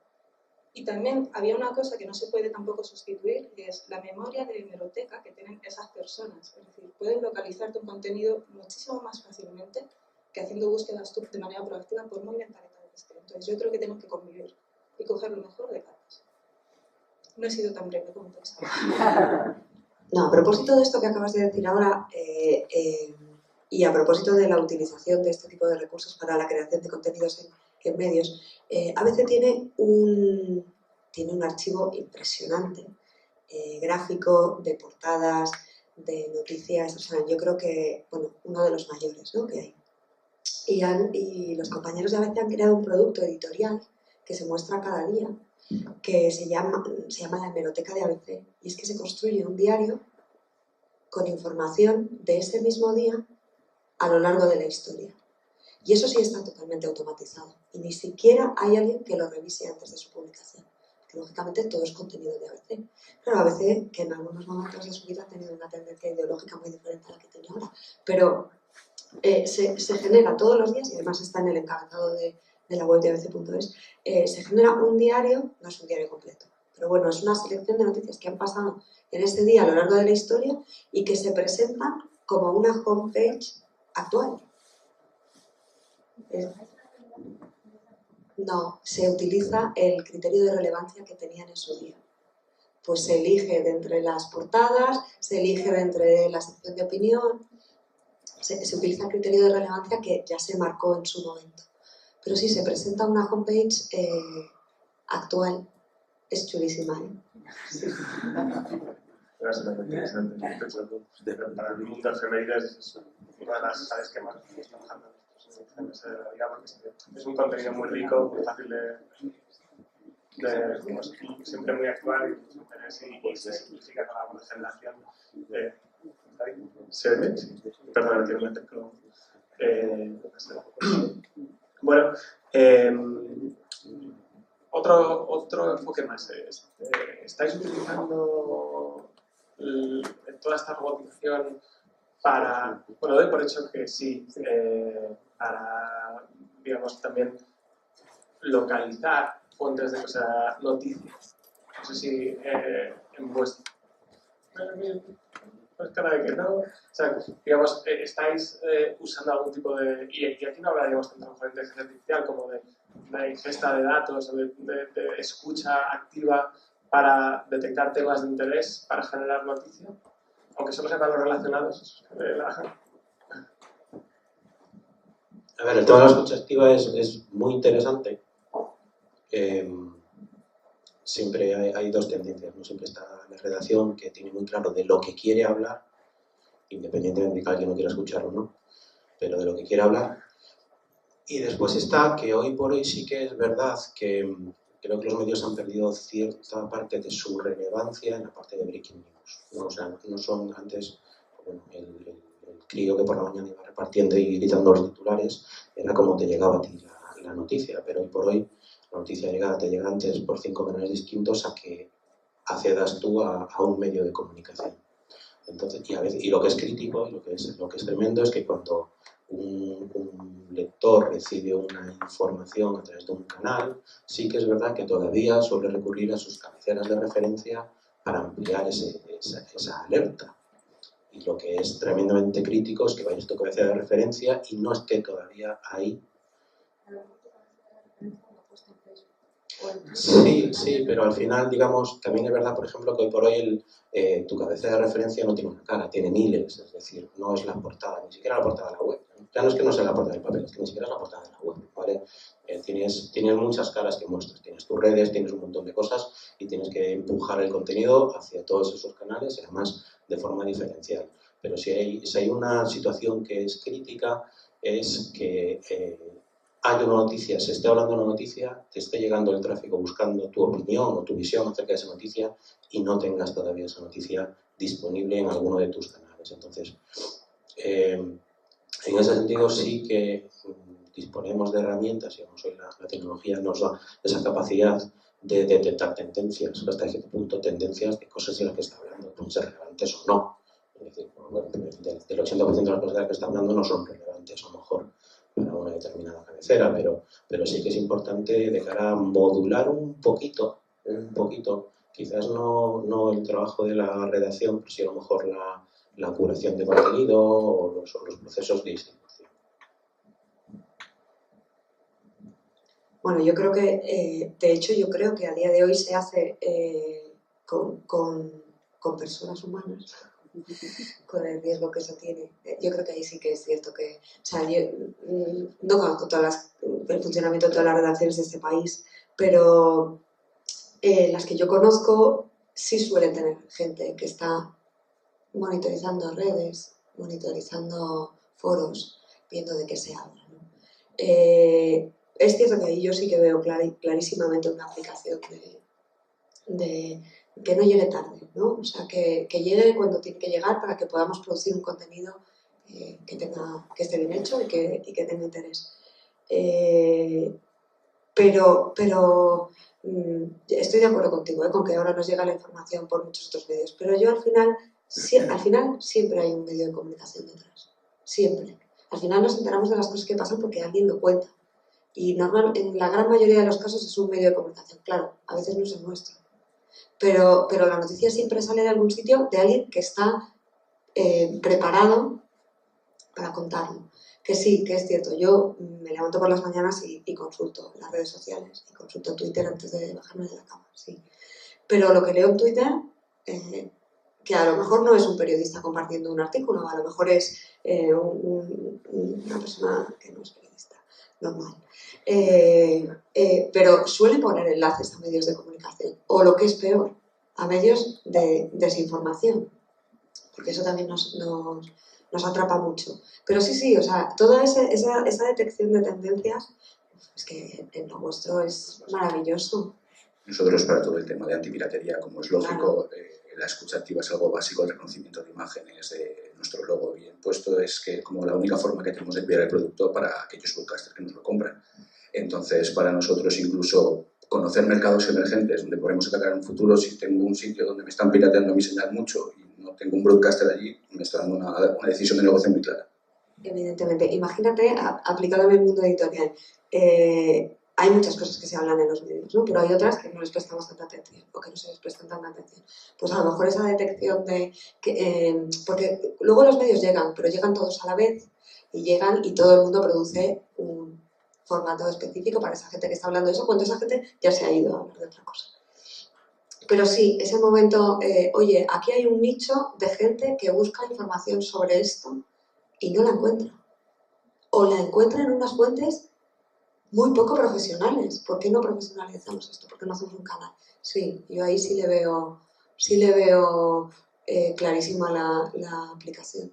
Y también había una cosa que no se puede tampoco sustituir, y es la memoria de hemeroteca que tienen esas personas. Es decir, pueden localizarte un contenido muchísimo más fácilmente que haciendo búsquedas tú de manera proactiva, por muy bien pareado que esté. Entonces yo creo que tenemos que convivir y coger lo mejor de cada cosa. No he sido tan breve como pensaba. No, a propósito de esto que acabas de decir ahora, y a propósito de la utilización de este tipo de recursos para la creación de contenidos en medios, ABC tiene un archivo impresionante, gráfico, de portadas, de noticias, o sea, yo creo que, bueno, uno de los mayores, ¿no?, que hay. Y los compañeros de ABC han creado un producto editorial que se muestra cada día, que se llama la hemeroteca de ABC, y es que se construye un diario con información de ese mismo día a lo largo de la historia. Y eso sí está totalmente automatizado, y ni siquiera hay alguien que lo revise antes de su publicación, que lógicamente todo es contenido de ABC. Claro, ABC, que en algunos momentos de su vida ha tenido una tendencia ideológica muy diferente a la que tiene ahora, pero se genera todos los días, y además está en el encabezado de la web de abc.es, se genera un diario, no es un diario completo, pero bueno, es una selección de noticias que han pasado en ese día a lo largo de la historia y que se presentan como una homepage actual. No, se utiliza el criterio de relevancia que tenían en su día. Pues se elige de entre las portadas, se elige de entre la sección de opinión, se utiliza el criterio de relevancia que ya se marcó en su momento. Pero sí, se presenta una homepage actual. Es chulísima, ¿eh? Es interesante. Para el mundo de efemérides es una de las áreas que más estamos trabajando en ese día, porque es un contenido muy rico, muy fácil pues, siempre muy actual y se simplifica con alguna generación. ¿Se ve? Sí. Perdón, quiero meter con... bueno, otro enfoque más. ¿Estáis utilizando toda esta robotización para, bueno, doy por hecho que sí, para, digamos, también localizar fuentes de, o sea, noticias? No sé si en vuestro... Pues cara de que no. O sea, digamos, estáis usando algún tipo de... Y aquí no hablaríamos tanto de inteligencia artificial como de ingesta de datos o de escucha activa para detectar temas de interés para generar noticia, aunque solo sean los relacionados. A ver, el tema de la escucha activa es muy interesante. Siempre hay dos tendencias, ¿no? Siempre está la redacción, que tiene muy claro de lo que quiere hablar, independientemente de que alguien no quiera escucharlo, ¿no? Pero de lo que quiere hablar. Y después está que hoy por hoy sí que es verdad que creo que los medios han perdido cierta parte de su relevancia en la parte de breaking news, ¿no? O sea, no son antes, bueno, el crío que por la mañana iba repartiendo y gritando los titulares, era como te llegaba a ti la noticia, pero hoy por hoy la noticia te llega antes por 5 canales distintos a que accedas tú a un medio de comunicación. Entonces, y lo que es crítico, y lo que es tremendo, es que cuando un lector recibe una información a través de un canal, sí que es verdad que todavía suele recurrir a sus cabeceras de referencia para ampliar esa alerta. Y lo que es tremendamente crítico es que vayas a tu cabecera de referencia y no esté todavía ahí. Sí, pero al final, digamos, también es verdad, por ejemplo, que hoy por hoy tu cabecera de referencia no tiene una cara, tiene miles, es decir, no es la portada, ni siquiera la portada de la web. Ya no es que no sea la portada del papel, es que ni siquiera es la portada de la web, ¿vale? Tienes muchas caras que muestras, tienes tus redes, tienes un montón de cosas y tienes que empujar el contenido hacia todos esos canales y además de forma diferencial. Pero si hay una situación que es crítica, es que hay una noticia, se esté hablando de una noticia, te esté llegando el tráfico buscando tu opinión o tu visión acerca de esa noticia y no tengas todavía esa noticia disponible en alguno de tus canales. Entonces, en ese sentido sí que disponemos de herramientas, y hoy la tecnología nos da esa capacidad de detectar tendencias, hasta qué punto tendencias de cosas de las que está hablando pueden ser relevantes o no. Es decir, bueno, del 80% de las cosas de las que está hablando no son relevantes, a lo mejor para una determinada cabecera, pero sí que es importante de cara a modular un poquito, quizás no el trabajo de la redacción, pero sí a lo mejor la curación de contenido o los procesos de distribución. Bueno, yo creo que, de hecho, yo creo que a día de hoy se hace con personas humanas, con el riesgo que eso tiene. Yo creo que ahí sí que es cierto que, o sea, yo no conozco el funcionamiento de todas las redacciones de este país, pero las que yo conozco sí suelen tener gente que está monitorizando redes, monitorizando foros, viendo de qué se habla, ¿no? Es cierto que ahí yo sí que veo clarísimamente una aplicación de que no llegue tarde, ¿no? O sea, que llegue cuando tiene que llegar para que podamos producir un contenido que esté bien hecho y que tenga interés. Pero estoy de acuerdo contigo, con que ahora nos llega la información por muchos otros medios, pero yo al final siempre hay un medio de comunicación detrás, siempre. Al final nos enteramos de las cosas que pasan porque alguien lo cuenta. Y en la gran mayoría de los casos es un medio de comunicación, claro, a veces no es el nuestro. Pero la noticia siempre sale de algún sitio, de alguien que está preparado para contarlo. Que sí, que es cierto, yo me levanto por las mañanas y consulto las redes sociales, y consulto Twitter antes de bajarme de la cama, sí. Pero lo que leo en Twitter, que a lo mejor no es un periodista compartiendo un artículo, a lo mejor es una persona que no es periodista, normal. Pero suele poner enlaces a medios de comunicación, o lo que es peor, a medios de desinformación, porque eso también nos atrapa mucho. Pero sí, o sea, toda esa detección de tendencias, es que en lo vuestro es maravilloso. Nosotros para todo el tema de antipiratería, como es lógico, la escucha activa es algo básico, el reconocimiento de imágenes, de nuestro logo bien puesto, es que como la única forma que tenemos de enviar el producto para aquellos podcasters que nos lo compran. Entonces, para nosotros incluso conocer mercados emergentes donde podemos atacar en un futuro, si tengo un sitio donde me están pirateando mi señal mucho y no tengo un broadcaster allí, me está dando una decisión de negocio muy clara. Evidentemente. Imagínate, aplicado en el mundo editorial, hay muchas cosas que se hablan en los medios, ¿no? Pero hay otras que no les prestamos tanta atención o que no se les prestan tanta atención. Pues a lo mejor esa detección porque luego los medios llegan, pero llegan todos a la vez y llegan y todo el mundo produce un formato específico para esa gente que está hablando de eso, cuando esa gente ya se ha ido a hablar de otra cosa. Pero sí, ese momento, oye, aquí hay un nicho de gente que busca información sobre esto y no la encuentra. O la encuentra en unas fuentes muy poco profesionales. ¿Por qué no profesionalizamos esto? ¿Por qué no hacemos un canal? Sí, yo ahí sí le veo clarísima la aplicación.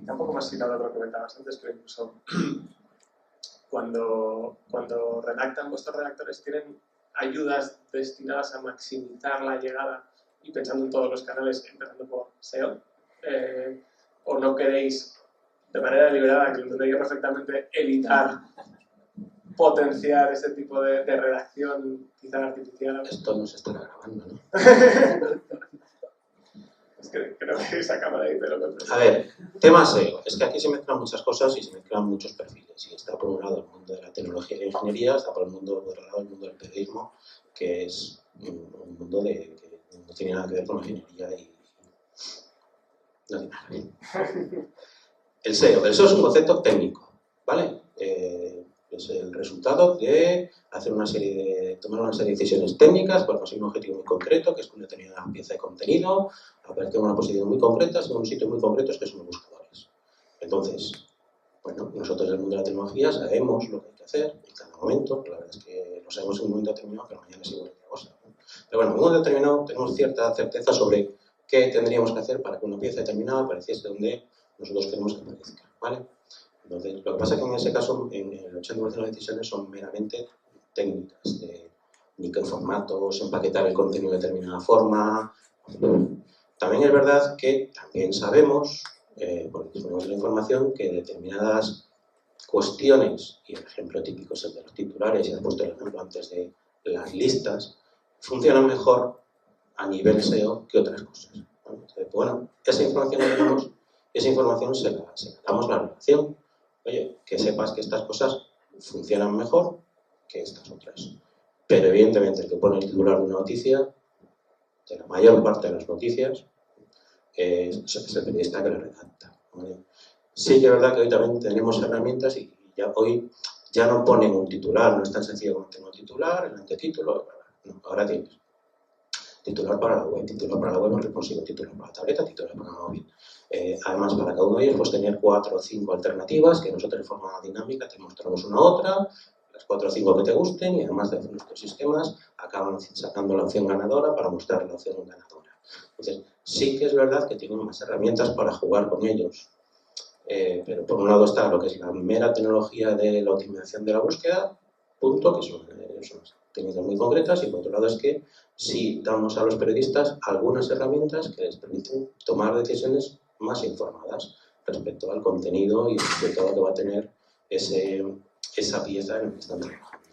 Tampoco más hilado lo que comentabas antes, pero incluso cuando redactan, vuestros redactores tienen ayudas destinadas a maximizar la llegada y pensando en todos los canales, empezando por SEO, o no queréis de manera deliberada, que lo entendería perfectamente, evitar potenciar ese tipo de redacción quizá artificial. Esto no se estará grabando, ¿no? Es que creo que esa cámara dice lo que... A ver, tema SEO. Es que aquí se mezclan muchas cosas y se mezclan muchos perfiles. Y está por un lado el mundo de la tecnología y la ingeniería, está por otro lado el mundo del periodismo, que es un mundo que no tiene nada que ver con la ingeniería y no tiene nada que ver. El SEO es un concepto técnico, ¿vale? Es el resultado de tomar una serie de decisiones técnicas para conseguir un objetivo muy concreto, que es una determinada pieza de contenido, aparecer en una posición muy concreta, en un sitio muy concreto, que son los buscadores. Entonces, bueno, nosotros en el mundo de la tecnología sabemos lo que hay que hacer en cada momento, la verdad es que lo sabemos en un momento determinado, pero mañana es igual otra cosa, ¿no? Pero bueno, en un momento determinado tenemos cierta certeza sobre qué tendríamos que hacer para que una pieza determinada apareciese donde nosotros queremos que aparezca, ¿vale? Entonces, lo que pasa es que en ese caso, en el 80% de las decisiones son meramente técnicas, de ni qué formatos, empaquetar el contenido de determinada forma, También es verdad que también sabemos, porque disponemos de la información, que determinadas cuestiones, y el ejemplo típico es el de los titulares, y he puesto el ejemplo antes de las listas, funcionan mejor a nivel SEO que otras cosas. Entonces, bueno, esa información que tenemos, esa información se la damos la relación. Oye, que sepas que estas cosas funcionan mejor que estas otras. Pero evidentemente el que pone el titular de una noticia, de la mayor parte de las noticias, es el periodista que la redacta, ¿vale? Sí que es verdad que hoy también tenemos herramientas y hoy ya no ponen un titular, no es tan sencillo como tener un titular, el antetítulo, no, ahora tienes titular para la web es responsivo, titular para la tableta, titular para el móvil. Además, para cada uno de ellos puedes tener 4 o 5 alternativas que nosotros de forma dinámica te mostramos una u otra, las 4 o 5 que te gusten, y además de nuestros sistemas acaban sacando la opción ganadora para mostrar la opción ganadora. Entonces, sí que es verdad que tienen más herramientas para jugar con ellos. Pero por un lado está lo que es la mera tecnología de la optimización de la búsqueda, punto, que son técnicas muy concretas, y por otro lado es que sí damos a los periodistas algunas herramientas que les permiten tomar decisiones más informadas respecto al contenido y respecto a lo que va a tener esa pieza en la que están trabajando.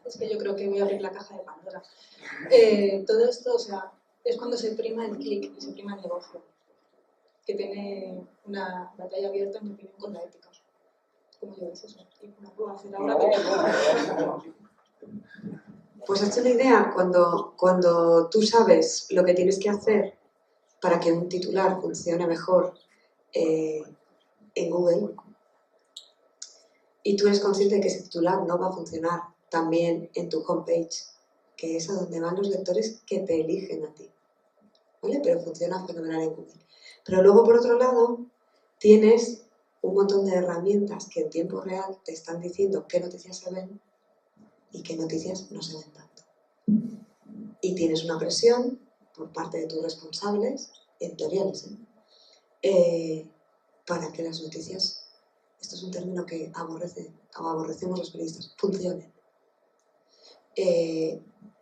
Es que yo creo que voy a abrir la caja de Pandora. Todo esto, o sea, es cuando se prima el clic y se prima el negocio, que tiene una batalla abierta, en mi opinión, con la ética. ¿Cómo lleváis eso? Y no puedo hacer ahora, pero... Pues hazte una idea, cuando tú sabes lo que tienes que hacer para que un titular funcione mejor en Google, y tú eres consciente de que ese titular no va a funcionar también en tu homepage, que es a donde van los lectores que te eligen a ti, ¿vale? Pero funciona fenomenal en Google. Pero luego, por otro lado, tienes un montón de herramientas que en tiempo real te están diciendo qué noticias se ven y qué noticias no se ven tanto. Y tienes una presión por parte de tus responsables, editoriales, para que las noticias, esto es un término que aborrecemos los periodistas, funcionen.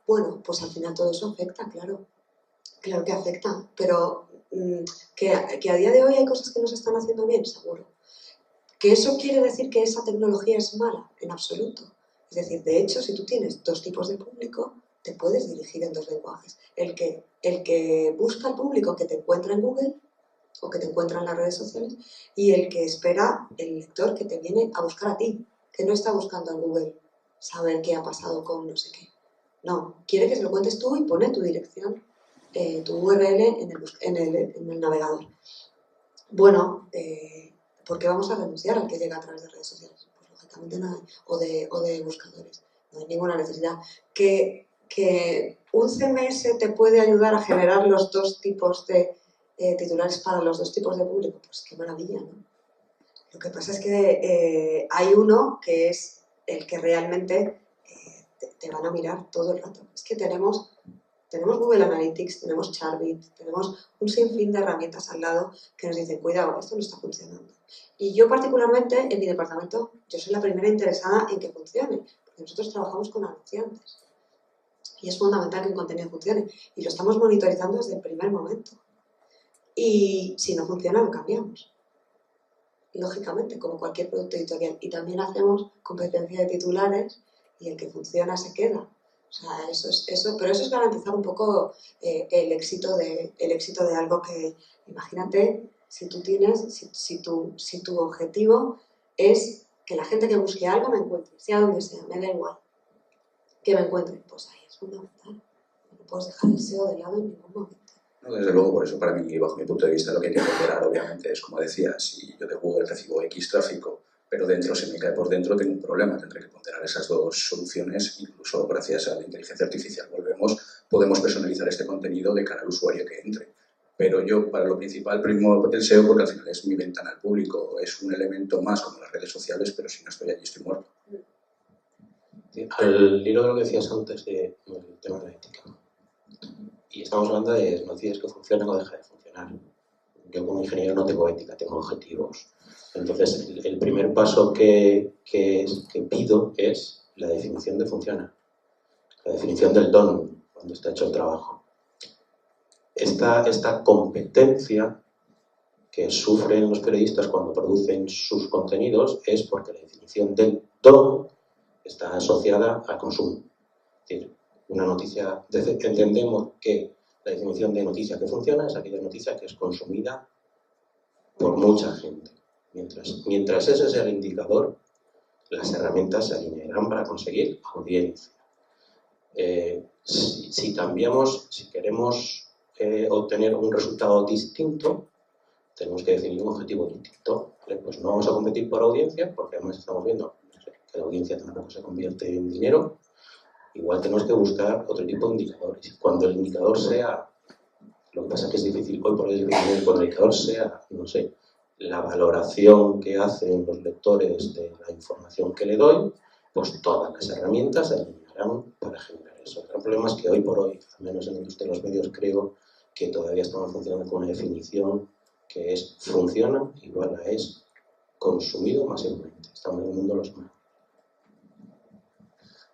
Bueno, pues al final todo eso afecta, claro que afecta, pero que a día de hoy hay cosas que no se están haciendo bien, seguro. ¿Que eso quiere decir que esa tecnología es mala? En absoluto. Es decir, de hecho, si tú tienes 2 tipos de público, te puedes dirigir en 2 lenguajes. El que busca al público que te encuentra en Google o que te encuentra en las redes sociales, y el que espera, el lector que te viene a buscar a ti, que no está buscando en Google saber qué ha pasado con no sé qué. No, quiere que se lo cuentes tú y pone tu dirección, tu URL en el navegador. Bueno, ¿por qué vamos a renunciar al que llega a través de redes sociales? Pues lógicamente nada, o de buscadores. No hay ninguna necesidad. Que un CMS te puede ayudar a generar los 2 tipos de titulares para los 2 tipos de público, pues qué maravilla, ¿no? Lo que pasa es que hay uno que es el que realmente te van a mirar todo el rato. Es que tenemos Google Analytics, tenemos Chartbit, tenemos un sinfín de herramientas al lado que nos dicen, cuidado, esto no está funcionando. Y yo particularmente, en mi departamento, yo soy la primera interesada en que funcione, porque nosotros trabajamos con anunciantes. Y es fundamental que un contenido funcione. Y lo estamos monitorizando desde el primer momento. Y si no funciona, lo cambiamos. Lógicamente, como cualquier producto editorial. Y también hacemos competencia de titulares y el que funciona se queda. O sea, pero eso es garantizar un poco el éxito de algo que, imagínate, si tú tienes, si tu objetivo es que la gente que busque algo me encuentre, sea donde sea, me da igual, que me encuentre, pues ahí es fundamental. No puedes dejar el SEO de lado en ningún momento. No, desde luego, por eso para mí, bajo mi punto de vista, lo que hay que ponderar, obviamente, es como decía, si yo de Google recibo X tráfico, pero dentro se me cae por dentro, tengo un problema, tendré que ponderar esas 2 soluciones, incluso gracias a la inteligencia artificial, podemos personalizar este contenido de cara al usuario que entre. Pero yo, para lo principal, primo el SEO porque al final es mi ventana al público, es un elemento más como las redes sociales, pero si no estoy allí estoy muerto. Sí, al hilo de lo que decías antes del tema de la ética, y estamos hablando de noticias que funcionan o dejan de funcionar. Yo como ingeniero no tengo ética, tengo objetivos. Entonces, el primer paso que pido es la definición de funciona. la definición del don, cuando está hecho el trabajo. Esta competencia que sufren los periodistas cuando producen sus contenidos es porque la definición del don está asociada al consumo. Es decir, una noticia, entendemos que la definición de noticia que funciona es aquella noticia que es consumida por mucha gente. Mientras ese sea el indicador, las herramientas se alinearán para conseguir audiencia. Si cambiamos, si queremos obtener un resultado distinto, tenemos que definir un objetivo distinto. Pues no vamos a competir por audiencia, porque además estamos viendo que la audiencia tampoco se convierte en dinero. Igual tenemos que buscar otro tipo de indicadores. Cuando el indicador sea, lo que pasa es que es difícil, hoy por hoy es difícil, cuando el indicador sea, no sé, la valoración que hacen los lectores de la información que le doy, pues todas las herramientas se alinearán para generar eso. El gran problema es que hoy por hoy, al menos en la industria de los medios, creo que todavía estamos funcionando con una definición que es funciona igual a es consumido masivamente. Estamos en el mundo de los medios.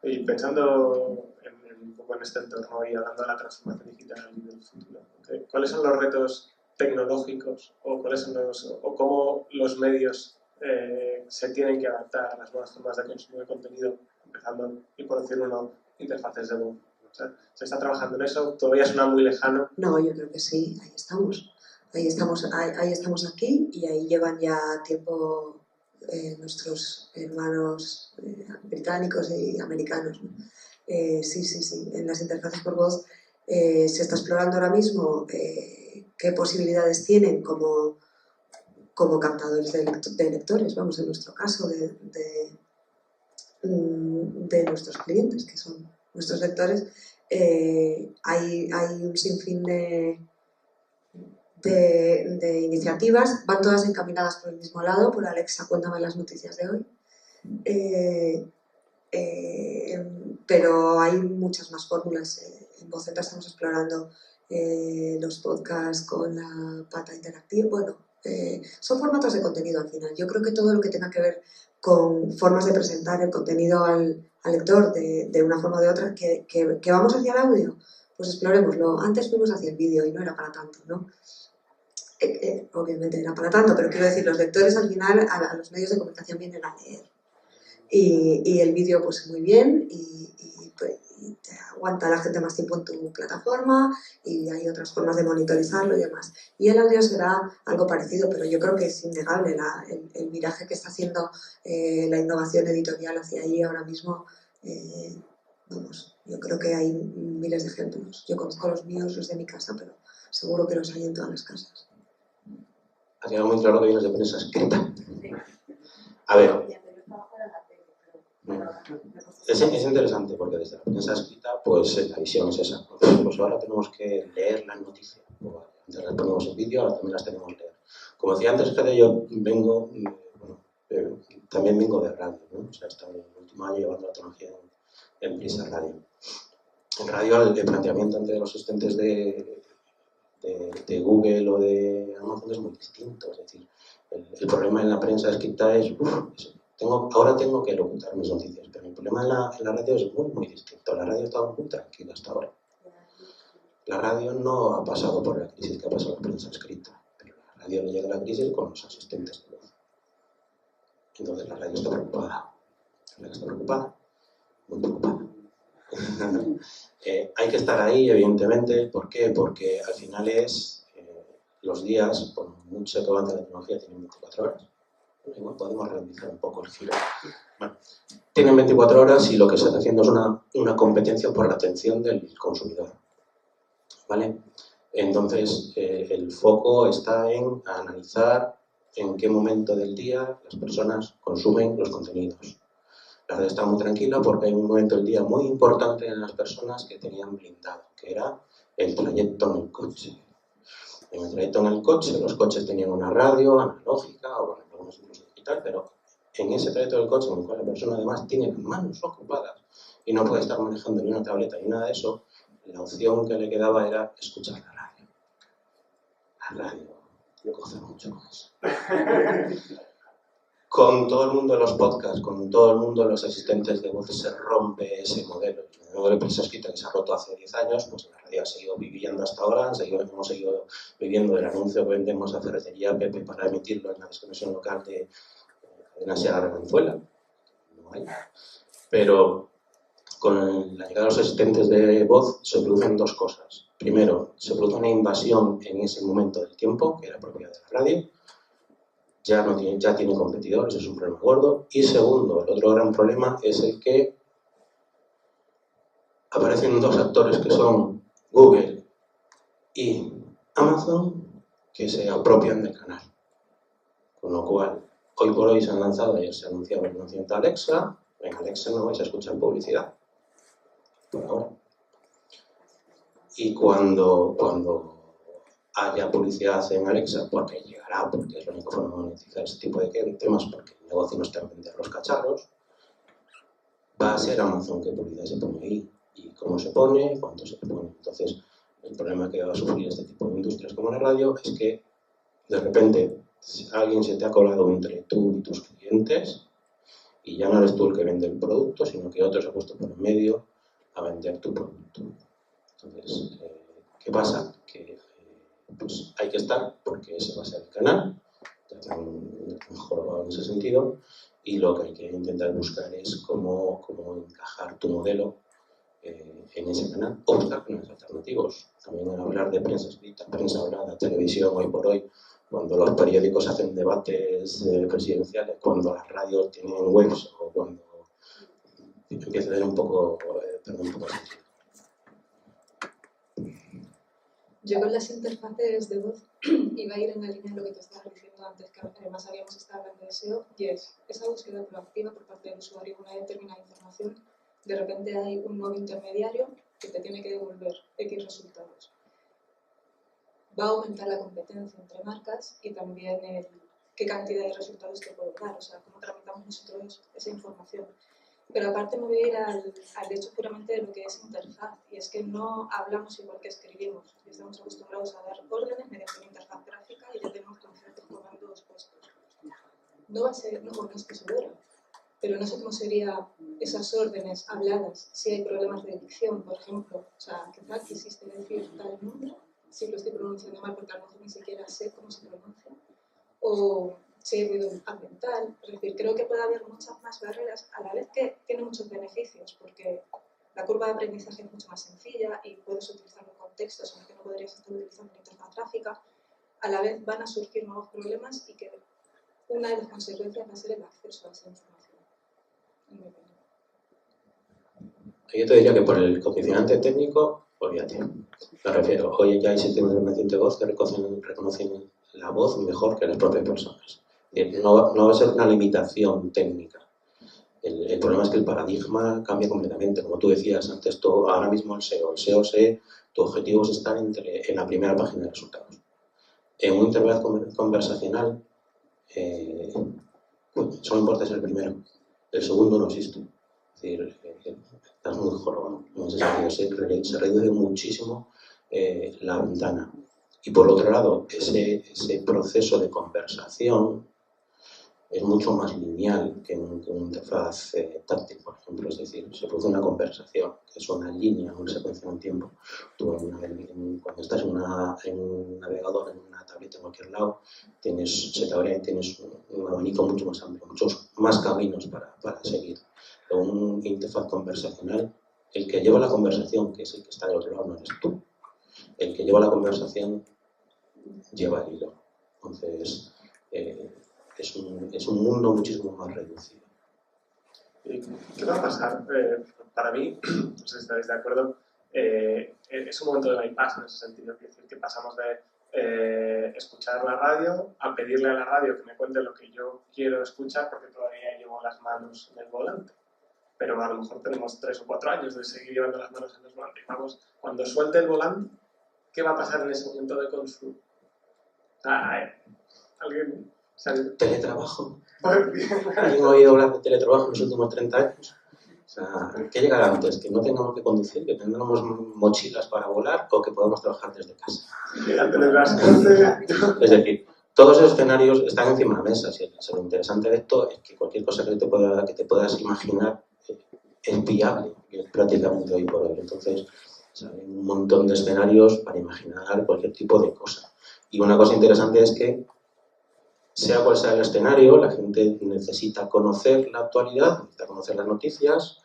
Y pensando un poco en este entorno y hablando de la transformación digital y del futuro, ¿okay? ¿Cuáles son los retos tecnológicos o cómo los medios se tienen que adaptar a las nuevas formas de consumo de contenido, empezando y por decir uno, interfaces de voz? O sea, ¿se está trabajando en eso? ¿Todavía suena muy lejano? No, yo creo que sí, ahí estamos. Ahí estamos aquí y ahí llevan ya tiempo nuestros hermanos británicos y americanos, ¿no? Sí, en las interfaces por voz se está explorando ahora mismo qué posibilidades tienen como captadores de lectores, vamos, en nuestro caso, de nuestros clientes, que son nuestros lectores. Hay un sinfín de iniciativas, van todas encaminadas por el mismo lado, por Alexa, cuéntame las noticias de hoy. Pero hay muchas más fórmulas. En Vocenta estamos explorando los podcasts con la pata interactiva. Bueno, son formatos de contenido al final. Yo creo que todo lo que tenga que ver con formas de presentar el contenido al lector de una forma o de otra, que vamos hacia el audio, pues explorémoslo. Antes fuimos hacia el vídeo y no era para tanto, ¿no? Obviamente era para tanto, pero quiero decir, los lectores al final a los medios de comunicación vienen a leer. Y el vídeo pues muy bien y te aguanta la gente más tiempo en tu plataforma y hay otras formas de monitorizarlo y demás. Y el audio será algo parecido, pero yo creo que es innegable el viraje que está haciendo la innovación editorial hacia ahí ahora mismo. Vamos, yo creo que hay miles de ejemplos. Yo conozco los míos, los de mi casa, pero seguro que los hay en todas las casas. Ha quedado muy claro que vienes de prensa escrita. A ver. Es interesante porque desde la prensa escrita, pues la visión es esa. Pues ahora tenemos que leer las noticias. Antes las poníamos en vídeo, ahora también las tenemos que leer. Como decía antes, Fede, yo vengo, también vengo de radio, ¿no? O sea, he estado en el último año llevando la tecnología en Prisa Radio. En radio el planteamiento entre los asistentes de Google o de Amazon es muy distinto. Es decir, el problema en la prensa escrita es ahora tengo que locutar mis noticias, pero el problema en la radio es muy distinto. La radio ha estado muy tranquila hasta ahora. La radio no ha pasado por la crisis que ha pasado la prensa escrita, pero la radio le llega a la crisis con los asistentes de voz. Entonces la radio está preocupada. Muy preocupada. Hay que estar ahí, evidentemente. ¿Por qué? Porque al final los días, por mucho que avance la tecnología, tienen 24 horas. Igual podemos realizar un poco el giro. Bueno, tienen 24 horas y lo que se está haciendo es una competencia por la atención del consumidor. ¿Vale? Entonces, el foco está en analizar en qué momento del día las personas consumen los contenidos. La red está muy tranquila porque hay un momento del día muy importante en las personas que tenían blindado, que era el trayecto en el coche. En el trayecto en el coche, los coches tenían una radio analógica o algunos incluso digital, pero en ese trayecto del coche en el cual la persona además tiene las manos ocupadas y no puede estar manejando ni una tableta ni nada de eso, la opción que le quedaba era escuchar la radio. La radio, yo gozo mucho con eso. con todo el mundo de los podcasts, con todo el mundo de los asistentes de voz se rompe ese modelo. El modelo de prensa escrita que se ha roto hace 10 años, pues la radio ha seguido viviendo hasta ahora, hemos seguido viviendo del anuncio que vendemos a Ferretería Pepe para emitirlo en la desconexión local de Cadena Ser Venezuela. No hay. Pero con la llegada de los asistentes de voz se producen dos cosas. Primero, se produce una invasión en ese momento del tiempo, que era propia de la radio. Ya tiene competidores, es un problema gordo. Y segundo, el otro gran problema es el que aparecen dos actores que son Google y Amazon que se apropian del canal. Con lo cual, hoy por hoy se han lanzado, ayer se anunciaba el lanzamiento de Alexa. En Alexa no vais a escuchar publicidad, por ahora. Y cuando haya publicidad en Alexa, porque llegará, porque es la única forma de monetizar este tipo de temas, porque el negocio no está en vender los cacharros, va a ser Amazon qué publicidad se pone ahí, y cómo se pone, y cuánto se pone. Entonces, el problema que va a sufrir este tipo de industrias como la radio es que, de repente, si alguien se te ha colado entre tú y tus clientes, y ya no eres tú el que vende el producto, sino que otro se ha puesto por en medio a vender tu producto. Entonces, ¿qué pasa? Que pues hay que estar, porque ese va a ser el canal, ya están mejor en ese sentido, y lo que hay que intentar buscar es cómo encajar tu modelo en ese canal, o buscar canales alternativos. También hablar de prensa escrita, prensa hablada, televisión, hoy por hoy, cuando los periódicos hacen debates presidenciales, cuando las radios tienen webs, o cuando empieza a tener un poco sentido. Yo con las interfaces de voz iba a ir en la línea de lo que te estabas diciendo antes, que además habíamos estado hablando de SEO, y es esa búsqueda proactiva por parte del usuario de una determinada información. De repente hay un nuevo intermediario que te tiene que devolver X resultados. Va a aumentar la competencia entre marcas y también qué cantidad de resultados te puedo dar, o sea, cómo tramitamos nosotros esa información. Pero aparte me voy a ir al hecho puramente de lo que es interfaz, y es que no hablamos igual que escribimos. Estamos acostumbrados a dar órdenes mediante una interfaz gráfica y ya tenemos conceptos comandos puestos. No va a ser, no estoy segura, pero no sé cómo serían esas órdenes habladas si hay problemas de dicción, por ejemplo. O sea, quizá quisiste decir tal nombre, si lo estoy pronunciando mal porque a lo mejor ni siquiera sé cómo se pronuncia, o si hay ruido ambiental. Es decir, creo que puede haber muchas más barreras, a la vez que tiene muchos beneficios, porque la curva de aprendizaje es mucho más sencilla y puedes utilizarlo en contextos en los que no podrías estar utilizando la interfaz gráfica. A la vez van a surgir nuevos problemas y que una de las consecuencias va a ser el acceso a esa información. Yo te diría que por el condicionante técnico, olvídate. Me refiero, hoy ya hay sistemas de reconocimiento de voz que reconocen la voz mejor que las propias personas. No va a ser una limitación técnica. El problema es que el paradigma cambia completamente. Como tú decías antes, ahora mismo el SEO, tu objetivo es estar en la primera página de resultados. En un interfaz conversacional, solo importa ser el primero. El segundo no existe. Es decir, estás muy jorobado. En ese sentido, se reduce muchísimo la ventana. Y por otro lado, ese proceso de conversación es mucho más lineal que una interfaz táctil, por ejemplo. Es decir, se produce una conversación, que es una línea, una secuencia en tiempo. Tú cuando estás en un navegador, en una tableta en cualquier lado, tienes un abanico mucho más amplio, muchos más caminos para seguir. En una interfaz conversacional, el que lleva la conversación, que es el que está del otro lado, no eres tú. El que lleva la conversación lleva el hilo. Entonces, es un mundo muchísimo más reducido. ¿Qué va a pasar? Para mí, no sé si estaréis de acuerdo, es un momento de bypass en ese sentido. Es decir, que pasamos de escuchar la radio a pedirle a la radio que me cuente lo que yo quiero escuchar porque todavía llevo las manos en el volante. Pero a lo mejor tenemos 3 o 4 años de seguir llevando las manos en el volante. Vamos, cuando suelte el volante, ¿qué va a pasar en ese momento de consumo? ¿Alguien? Teletrabajo. ¿Alguien ha oído hablar de teletrabajo en los últimos 30 años? O sea, ¿qué llegará antes? ¿Que no tengamos que conducir, que tengamos mochilas para volar o que podamos trabajar desde casa? Es decir, todos esos escenarios están encima de la mesa. Lo interesante de esto es que cualquier cosa que te puedas imaginar es viable, prácticamente hoy por hoy. Entonces, hay un montón de escenarios para imaginar cualquier tipo de cosa. Y una cosa interesante es que, sea cual sea el escenario, la gente necesita conocer la actualidad, necesita conocer las noticias,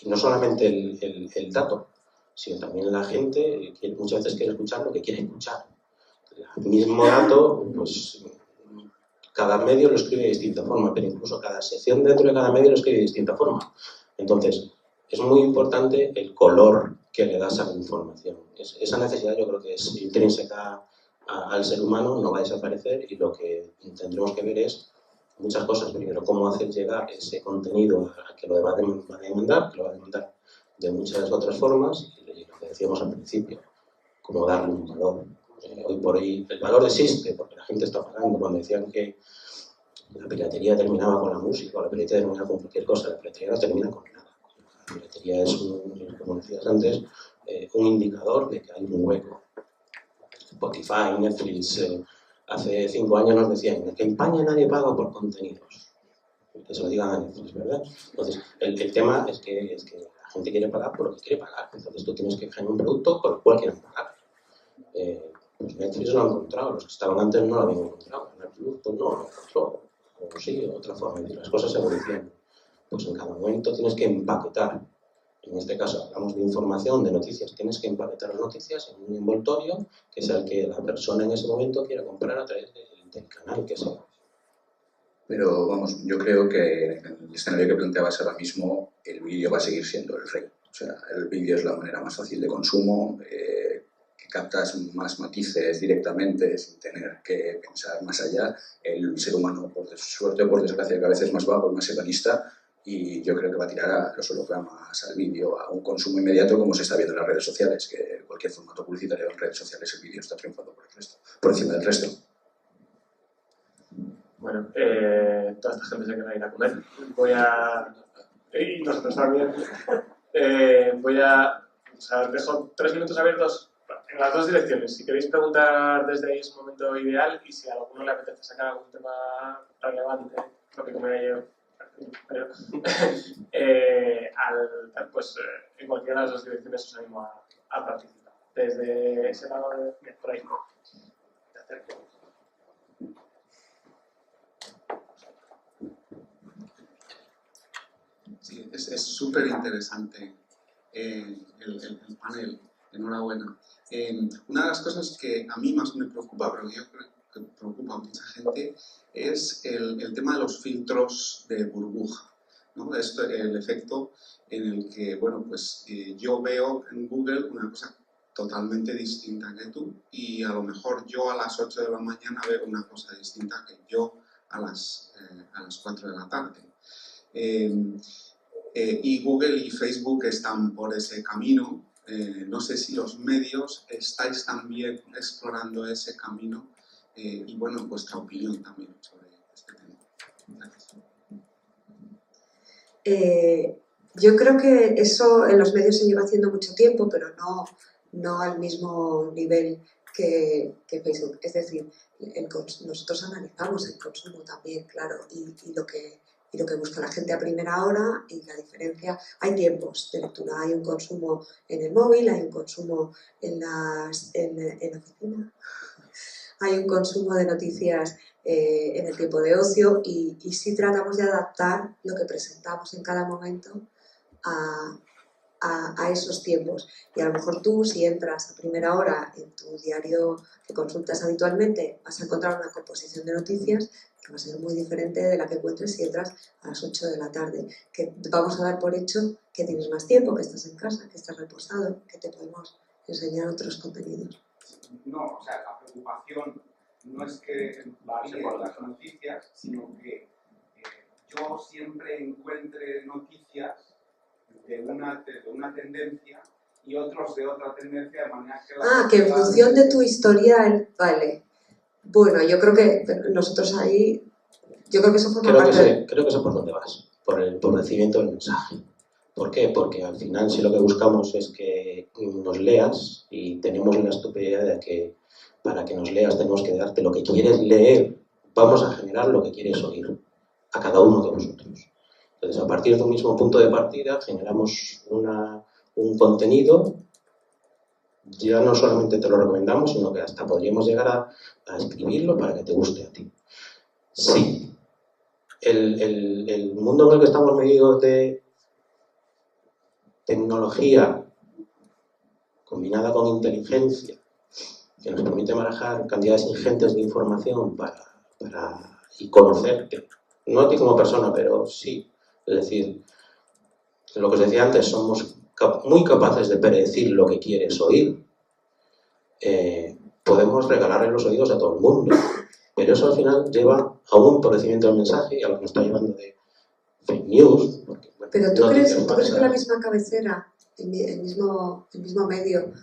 y no solamente el dato, sino también la gente que muchas veces quiere escuchar lo que quiere escuchar. El mismo dato, pues cada medio lo escribe de distinta forma, pero incluso cada sección dentro de cada medio lo escribe de distinta forma. Entonces, es muy importante el color que le das a la información. Esa necesidad yo creo que es intrínseca al ser humano, no va a desaparecer, y lo que tendremos que ver es muchas cosas. Primero, cómo hacer llegar ese contenido a que lo va a demandar, que lo va a demandar de muchas otras formas, y lo que decíamos al principio, cómo darle un valor. Hoy por hoy el valor existe porque la gente está pagando. Cuando decían que la piratería terminaba con la música o la piratería terminaba con cualquier cosa, la piratería no termina con nada. La piratería es, como decías antes, un indicador de que hay un hueco. Spotify, Netflix, hace 5 años nos decían que en España nadie paga por contenidos. Que se lo digan a Netflix, ¿verdad? Entonces, el tema es que la gente quiere pagar por lo que quiere pagar. Entonces tú tienes que generar un producto por el cual quieren pagar. Pues Netflix lo ha encontrado, los que estaban antes no lo habían encontrado. Netflix pues no lo encontró. O sí, otra forma de decir, las cosas evolucionan. Pues en cada momento tienes que empaquetar. En este caso hablamos de información, de noticias. Tienes que empaquetar las noticias en un envoltorio que sea el que la persona en ese momento quiera comprar a través del canal que sea. Pero vamos, yo creo que en el escenario que planteabas ahora mismo, el vídeo va a seguir siendo el rey. O sea, el vídeo es la manera más fácil de consumo, que captas más matices directamente sin tener que pensar más allá. El ser humano, por suerte o por desgracia, que a veces es más vago y más hedonista, y yo creo que va a tirar a los hologramas, al vídeo, a un consumo inmediato, como se está viendo en las redes sociales, que cualquier formato publicitario en redes sociales, el vídeo está triunfando por encima del resto. Bueno, toda esta gente se queda a ir a comer. Y nosotros también. O sea, dejo 3 minutos abiertos en las dos direcciones. Si queréis preguntar desde ahí es un momento ideal, y si a alguno le apetece sacar algún tema relevante, lo que comeré yo, pero, pues en cualquiera de las dos direcciones os animo a participar. Desde ese lado de por ahí. Te acerco. Sí, es súper interesante el panel. Enhorabuena. Una de las cosas que a mí más me preocupa, pero yo creo que preocupa a mucha gente, es el tema de los filtros de burbuja, ¿no? El efecto en el que, bueno, pues yo veo en Google una cosa totalmente distinta que tú, y a lo mejor yo a las 8 de la mañana veo una cosa distinta que yo a las 4 de la tarde. Y Google y Facebook están por ese camino. No sé si los medios estáis también explorando ese camino, y bueno, vuestra opinión también sobre este tema. Gracias. Yo creo que eso en los medios se lleva haciendo mucho tiempo, pero no al mismo nivel que Facebook. Es decir, nosotros analizamos el consumo también, claro, y lo que busca la gente a primera hora, y la diferencia. Hay tiempos de lectura, hay un consumo en el móvil, hay un consumo en la oficina, hay un consumo de noticias en el tiempo de ocio, y sí tratamos de adaptar lo que presentamos en cada momento a esos tiempos. Y a lo mejor tú, si entras a primera hora en tu diario que consultas habitualmente, vas a encontrar una composición de noticias que va a ser muy diferente de la que encuentres si entras a las 8 de la tarde. Que vamos a dar por hecho que tienes más tiempo, que estás en casa, que estás reposado, que te podemos enseñar otros contenidos. No, o sea, la preocupación no es que varíen las noticias, sino que yo siempre encuentre noticias de una tendencia y otros de otra tendencia, de manera que... Que en función de tu historial, vale. Bueno, yo creo que nosotros ahí, yo creo que eso forma parte... Creo que sé por dónde vas, por recibimiento del mensaje. ¿Por qué? Porque al final si lo que buscamos es que nos leas, y tenemos la estupidez de que para que nos leas tenemos que darte lo que quieres leer, vamos a generar lo que quieres oír a cada uno de vosotros. Entonces, a partir de un mismo punto de partida, generamos un contenido, ya no solamente te lo recomendamos, sino que hasta podríamos llegar a escribirlo para que te guste a ti. Sí, el mundo en el que estamos medidos de tecnología combinada con inteligencia, que nos permite manejar cantidades ingentes de información y conocerte, no a ti como persona, pero sí. Es decir, lo que os decía antes, somos muy capaces de predecir lo que quieres oír. Podemos regalarle los oídos a todo el mundo, pero eso al final lleva a un empobrecimiento del mensaje y a lo que nos está llevando de fake news. Porque, bueno, pero ¿tú crees que la misma cabecera, el mismo medio,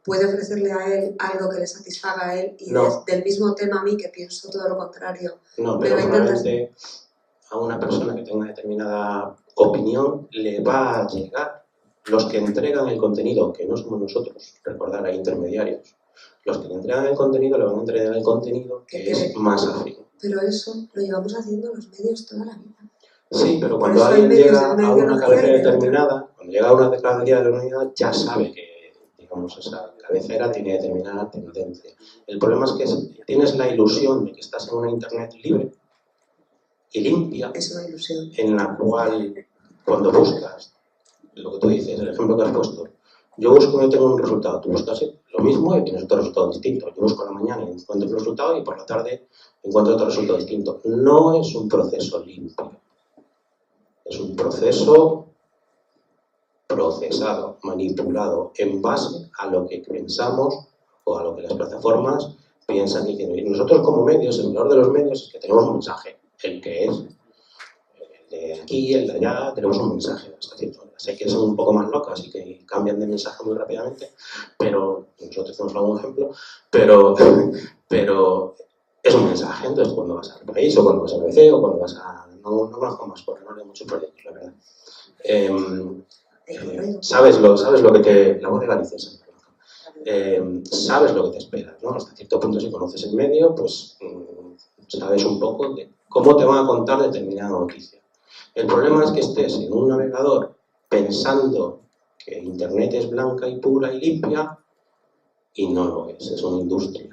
puede ofrecerle a él algo que le satisfaga a él y no. del mismo tema a mí que pienso todo lo contrario? No, pero probablemente a una persona que tenga determinada opinión le va a llegar. Los que entregan el contenido, que no somos nosotros, recordar, hay intermediarios, los que le entregan el contenido le van a entregar el contenido que es más afín. Pero eso lo llevamos haciendo los medios toda la vida. Sí, pero cuando alguien llega a una cabecera determinada, cuando llega a una cabecera determinada, ya sabe que, digamos, esa cabecera tiene determinada tendencia. El problema es que tienes la ilusión de que estás en una internet libre y limpia, es una ilusión, en la cual, cuando buscas, lo que tú dices, el ejemplo que has puesto, yo busco y tengo un resultado, tú buscas lo mismo y tienes otro resultado distinto. Yo busco a la mañana y encuentro un resultado y por la tarde encuentro otro resultado distinto. No es un proceso limpio. Es un proceso procesado, manipulado, en base a lo que pensamos o a lo que las plataformas piensan que quieren. Y nosotros como medios, el valor de los medios es que tenemos un mensaje, el que es el de aquí, el de allá, tenemos un mensaje hasta cierto punto. Sé que son un poco más locas y que cambian de mensaje muy rápidamente, pero nosotros tenemos algún ejemplo, pero es un mensaje. Entonces cuando vas al país o cuando vas a BBC o cuando vas a... No conozco más porque no leo muchos proyectos, la verdad. Sabes lo que te... La voz de Galicia, sabes lo que te esperas, ¿no? Hasta cierto punto, si conoces el medio, pues sabes un poco de cómo te van a contar determinada noticia. El problema es que estés en un navegador pensando que Internet es blanca y pura y limpia y no lo es una industria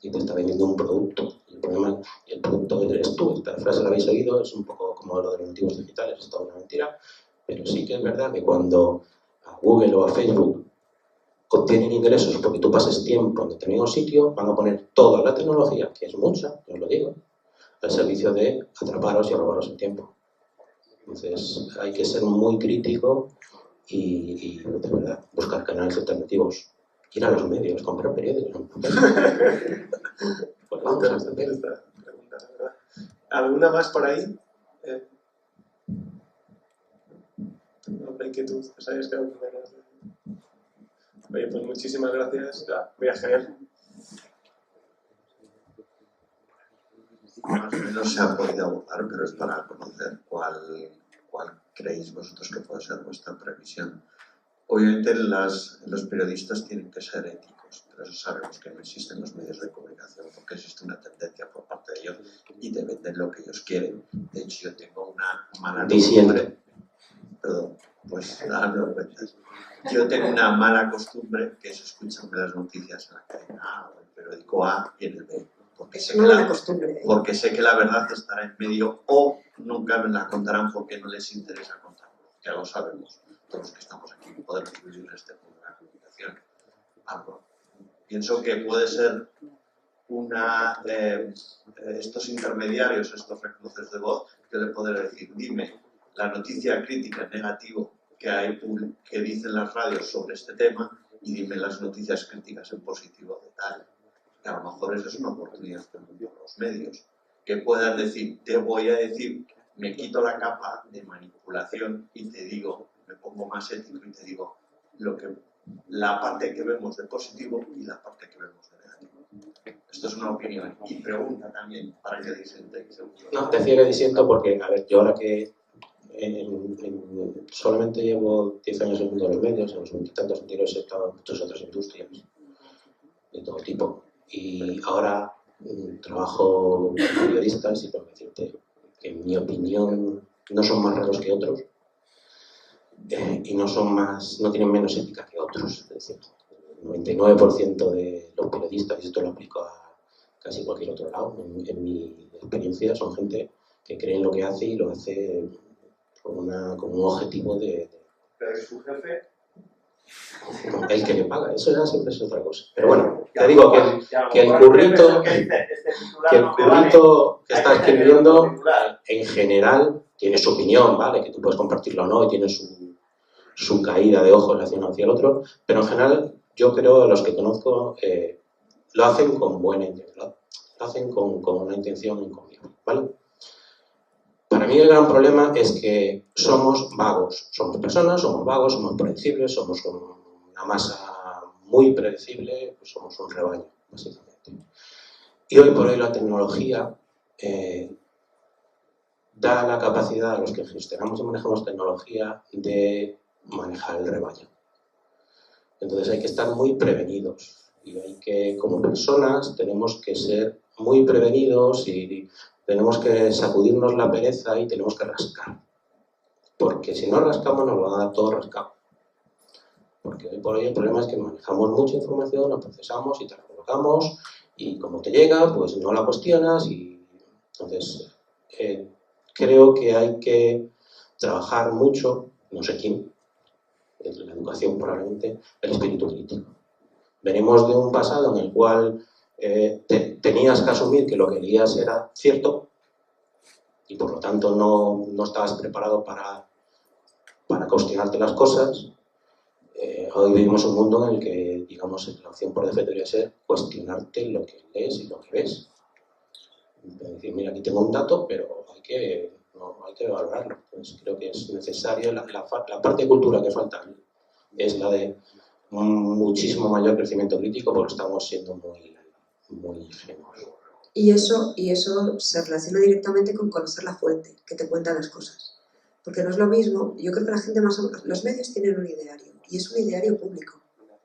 y te está vendiendo un producto. El problema, el producto eres tú. Esta frase la habéis oído, es un poco como lo de los nativos digitales, es toda una mentira, pero sí que es verdad que cuando a Google o a Facebook obtienen ingresos porque tú pases tiempo en determinado sitio, van a poner toda la tecnología, que es mucha, yo os lo digo, al servicio de atraparos y robaros el tiempo. Entonces hay que ser muy crítico y de verdad, buscar canales alternativos, ir a los medios, comprar periódicos. Pues vamos a hacer esta pregunta, la verdad. ¿Alguna más por ahí? ¿Alguna inquietud? ¿Os habéis quedado con ganas de...? Oye, pues muchísimas gracias. Voy a genial. Más o menos se ha podido abordar, pero es para conocer cuál creéis vosotros que puede ser vuestra previsión. Obviamente los periodistas tienen que ser éticos, pero eso sabemos que no existen los medios de comunicación porque existe una tendencia por parte de ellos y te venden lo que ellos quieren. De hecho, yo tengo una mala costumbre. Perdón, pues dando cuentas. Yo tengo una mala costumbre que es escucharme las noticias en la cadena A o el periódico A y en el B. Porque sé que la verdad estará en medio o nunca me la contarán porque no les interesa contarlo. Ya lo sabemos, todos los que estamos aquí podemos vivir en este mundo de la comunicación. Algo. Pienso que puede ser estos intermediarios, estos reconoces de voz, que le podré decir, dime la noticia crítica en negativo que dicen las radios sobre este tema y dime las noticias críticas en positivo de tal. Que a lo mejor eso es una oportunidad para los medios, que puedan decir, te voy a decir, me quito la capa de manipulación y te digo, me pongo más ético y te digo la parte que vemos de positivo y la parte que vemos de negativo. Esto es una opinión. Y pregunta también, para que disentéis. No, decía que disiento porque, a ver, yo ahora que solamente llevo 10 años en el mundo de los medios, en los 20 y tantos anteriores he estado en muchas otras industrias de todo y ahora trabajo con periodistas y tengo que decirte que en mi opinión no son más raros que otros y no tienen menos ética que otros. Es decir, el 99% de los periodistas, y esto lo aplico a casi cualquier otro lado, en mi experiencia son gente que cree en lo que hace y lo hace con un objetivo de... ¿Pero es su jefe? El que le paga, eso ya siempre es otra cosa. Pero bueno, te digo que el currito que está escribiendo en general tiene su opinión, ¿vale? Que tú puedes compartirlo o no y tiene su caída de ojos hacia el otro, pero en general yo creo que los que conozco lo hacen con buena intención, lo hacen con una intención encomiable, ¿vale? Para mí el gran problema es que somos vagos, somos personas, somos vagos, somos predecibles, somos una masa muy predecible, pues somos un rebaño, básicamente. Y hoy por hoy la tecnología da la capacidad a los que gestionamos y manejamos tecnología de manejar el rebaño. Entonces hay que estar muy prevenidos y hay que, como personas, tenemos que ser muy prevenidos y tenemos que sacudirnos la pereza y tenemos que rascar. Porque si no rascamos nos lo van a dar todo rascado. Porque hoy por hoy el problema es que manejamos mucha información, la procesamos y te la colocamos y como te llega, pues no la cuestionas y entonces creo que hay que trabajar mucho, no sé quién, en la educación probablemente, el espíritu crítico. Venimos de un pasado en el cual tenías que asumir que lo que leías era cierto y por lo tanto no estabas preparado para cuestionarte las cosas. Hoy vivimos un mundo en el que, digamos, la opción por defecto debería ser cuestionarte lo que lees y lo que ves. Decir, mira, aquí tengo un dato, pero hay que valorarlo. Entonces, creo que es necesario, la parte de cultura que falta es la de muchísimo mayor crecimiento crítico porque estamos siendo muy ingenuos. Y eso se relaciona directamente con conocer la fuente que te cuenta las cosas. Porque no es lo mismo, yo creo que la gente los medios tienen un ideario y es un ideario público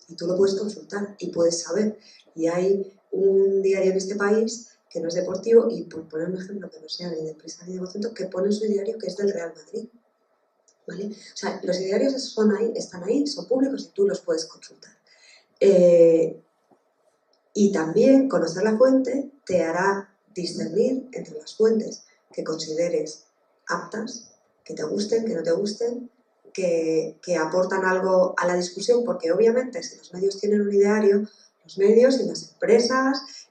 y tú lo puedes consultar y puedes saber. Y hay un diario en este país que no es deportivo y por poner un ejemplo que no sea ni de Prisa ni de Vocento, que pone su diario que es del Real Madrid. ¿Vale? O sea, los idearios están ahí, son públicos y tú los puedes consultar. Y también conocer la fuente te hará discernir entre las fuentes que consideres aptas, que te gusten, que no te gusten, que aportan algo a la discusión, porque obviamente si los medios tienen un ideario, los medios y las empresas,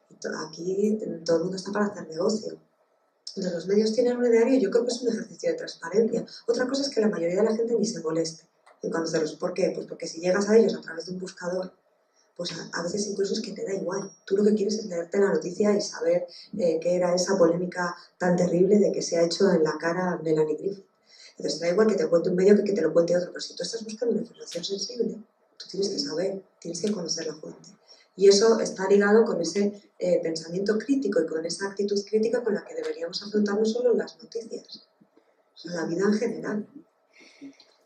aquí todo el mundo está para hacer negocio. Entonces los medios tienen un ideario y yo creo que es un ejercicio de transparencia. Otra cosa es que la mayoría de la gente ni se moleste en conocerlos. ¿Por qué? Pues porque si llegas a ellos a través de un buscador, pues a veces incluso es que te da igual. Tú lo que quieres es leerte la noticia y saber qué era esa polémica tan terrible de que se ha hecho en la cara a Melanie Griffith. Entonces te da igual que te cuente un medio que te lo cuente otro, pero si tú estás buscando una información sensible, tú tienes que saber, tienes que conocer la fuente. Y eso está ligado con ese pensamiento crítico y con esa actitud crítica con la que deberíamos afrontar no solo las noticias, sino la vida en general.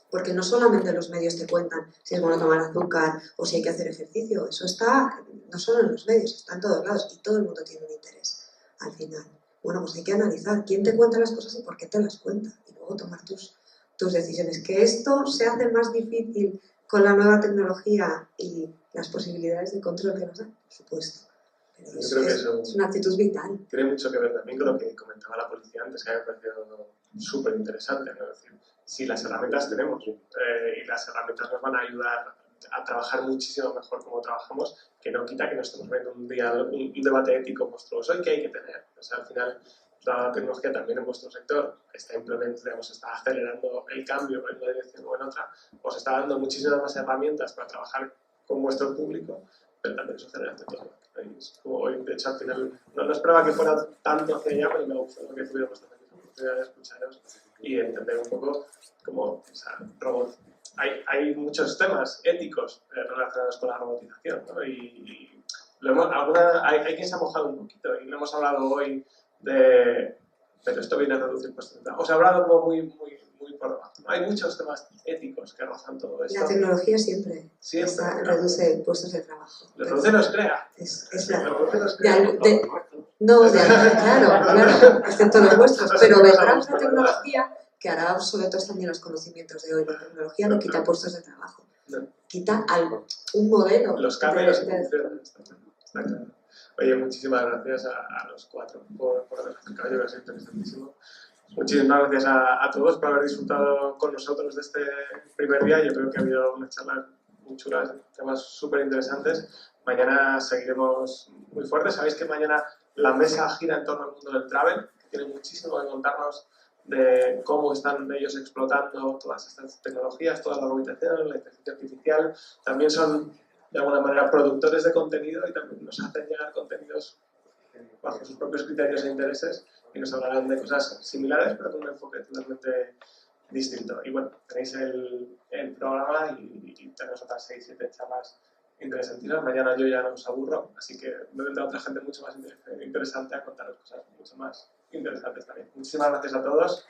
Porque no solamente los medios te cuentan si es bueno tomar azúcar o si hay que hacer ejercicio, eso está no solo en los medios, está en todos lados y todo el mundo tiene un interés al final. Bueno, pues hay que analizar quién te cuenta las cosas y por qué te las cuenta y luego tomar tus decisiones. Que esto se hace más difícil con la nueva tecnología y las posibilidades de control que nos da, por supuesto. Pero yo creo que es una actitud vital. Tiene mucho que ver también con lo que comentaba la policía antes, que me ha parecido súper interesante, ¿no? Es decir, si las herramientas tenemos y las herramientas nos van a ayudar a trabajar muchísimo mejor como trabajamos, que no quita que no estemos viendo un debate ético monstruoso y que hay que tener. O sea, al final la tecnología también en vuestro sector está está acelerando el cambio en una dirección o en otra, os está dando muchísimas más herramientas para trabajar con vuestro público, pero también os acelera todo. Como hoy, de hecho, al final no esperaba que fuera tanto hacia allá, pero me gustó lo que tuvimos la oportunidad de escucharos y entender un poco cómo, robots. Hay muchos temas éticos relacionados con la robotización, ¿no? Y hay quien se ha mojado un poquito y lo hemos hablado hoy de pero esto viene a reducir puestos de trabajo. Os he hablado como muy por debajo. Hay muchos temas éticos que rozan todo esto. La tecnología siempre reduce puestos de trabajo. Reduce los crea. Claro, excepto los vuestros, pero vendrá una tecnología que hará obsoletos también los conocimientos de hoy. La tecnología no quita puestos de trabajo, quita un modelo. Los cambios está claro. Oye, muchísimas gracias a los cuatro por haber acercado, yo creo que es interesantísimo. Muchísimas gracias a todos por haber disfrutado con nosotros de este primer día. Yo creo que ha habido unas charlas muy chulas, temas súper interesantes. Mañana seguiremos muy fuertes. Sabéis que mañana la mesa gira en torno al mundo del travel, que tiene muchísimo que contarnos de cómo están ellos explotando todas estas tecnologías, toda la robotización, la inteligencia artificial. También son, de alguna manera, productores de contenido y también nos hacen llegar contenidos bajo sus propios criterios e intereses y nos hablarán de cosas similares, pero con un enfoque totalmente distinto. Y bueno, tenéis el programa y tenemos otras 6-7 charlas interesantísimas. Mañana yo ya no os aburro, así que me vendrá otra gente mucho más interesante a contaros cosas mucho más interesantes también. Muchísimas gracias a todos.